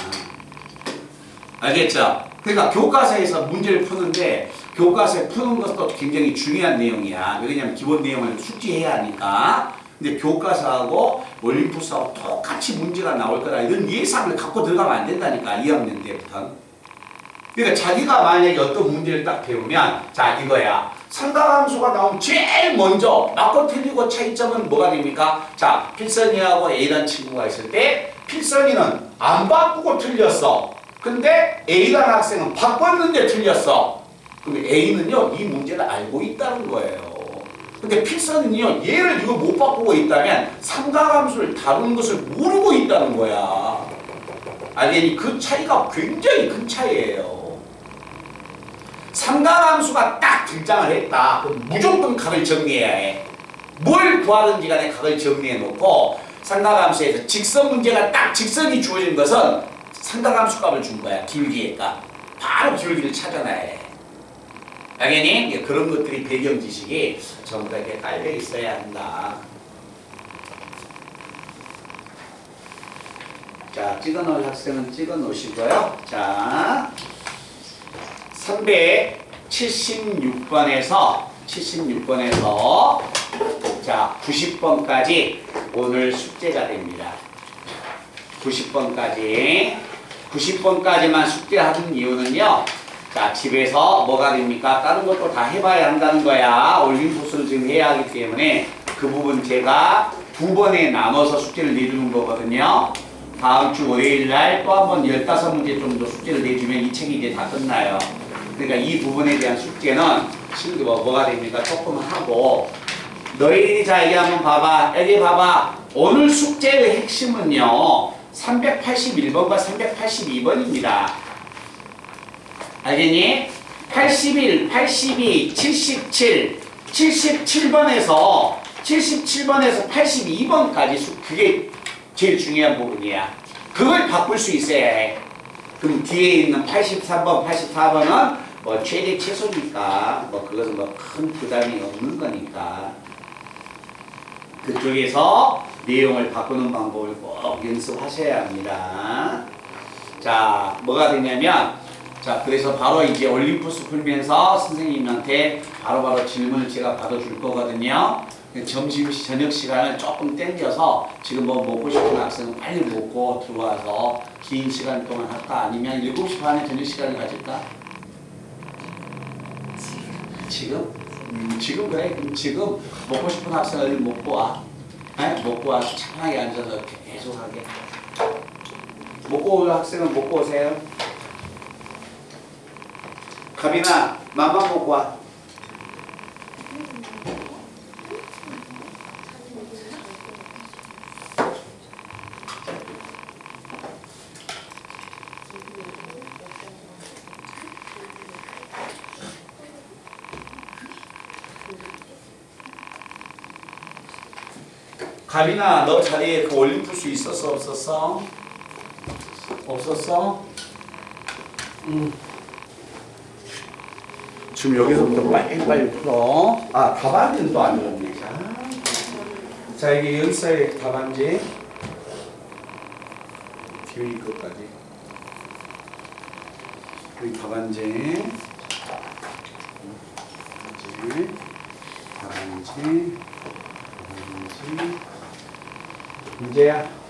알겠죠? 그러니까 교과서에서 문제를 푸는데 교과서에 푸는 것도 굉장히 중요한 내용이야. 왜냐면 기본 내용을 숙지해야 하니까. 근데 교과서하고 올림푸스하고 똑같이 문제가 나올 거다. 이런 예상을 갖고 들어가면 안 된다니까. 2학년 때부터. 그러니까 자기가 만약에 어떤 문제를 딱 배우면 자, 이거야. 삼각함수가 나오면 제일 먼저 맞고 틀리고 차이점은 뭐가 됩니까? 자, 필선이하고 A라는 친구가 있을 때 필선이는 안 바꾸고 틀렸어. 근데 A라는 학생은 바꿨는데 틀렸어. 그럼 A는요, 이 문제를 알고 있다는 거예요. 근데 필선은요, 얘를 이거 못 바꾸고 있다면 삼각함수를 다루는 것을 모르고 있다는 거야. 알겠니? 그 차이가 굉장히 큰 차이예요. 삼각함수가 딱 등장을 했다. 그럼 무조건 각을 정리해야 해. 뭘 구하든지 간에 각을 정리해 놓고 삼각함수에서 직선 문제가 딱 직선이 주어진 것은 삼각함수 값을 준 거야. 기울기의 값. 바로 기울기를 찾아놔야 해. 알겠니? 그런 것들이 배경 지식이 전부 다 이렇게 깔려 있어야 한다. 자, 찍어 놓을 학생은 찍어 놓으시고요. 자, 376번에서 자, 90번까지 오늘 숙제가 됩니다. 90번까지만 숙제하는 이유는요. 자, 집에서 뭐가 됩니까? 다른 것도 다 해봐야 한다는 거야. 올림푸스를 지금 해야 하기 때문에 그 부분 제가 2번에 나눠서 숙제를 내주는 거거든요. 다음 주 월요일 날 또 한 번 15문제 정도 숙제를 내주면 이 책이 이제 다 끝나요. 그러니까 이 부분에 대한 숙제는 뭐가 됩니까? 조금 하고 너희들이 자 여기 한번 봐봐. 여기 봐봐. 오늘 숙제의 핵심은요. 381번과 382번입니다. 알겠니? 81, 82, 77, 77번에서 82번까지 그게 제일 중요한 부분이야. 그걸 바꿀 수 있어야 해. 그럼 뒤에 있는 83번, 84번은 뭐 최대 최소니까 뭐 그것은 뭐 큰 부담이 없는 거니까 그쪽에서 내용을 바꾸는 방법을 꼭 연습하셔야 합니다. 자, 뭐가 되냐면 자, 그래서 바로 이제 올림푸스 풀면서 선생님한테 바로바로 질문을 제가 받아줄 거거든요. 저녁 시간을 조금 땡겨서 지금 뭐 먹고 싶은 학생은 빨리 먹고 들어와서 긴 시간 동안 할까? 아니면 7시 반에 저녁 시간을 가질까? 지금? 지금 그래. 그럼 지금 먹고 싶은 학생을 먹고 와. 네? 먹고 와서 차분하게 앉아서 계속 하게. 먹고 올 학생은 먹고 오세요. 가빈아, 맘만 먹고 와. 가빈아, 너 자리에 그 올림푸스 있었어, 없었어? 없었어? 지금 여기서부터 빨리 풀어. 아, 답안지는 또 안 줬네. 자, 여기 연서의 답안지. 뒤에 것까지. 여기 답안지. 답안지. 문제야.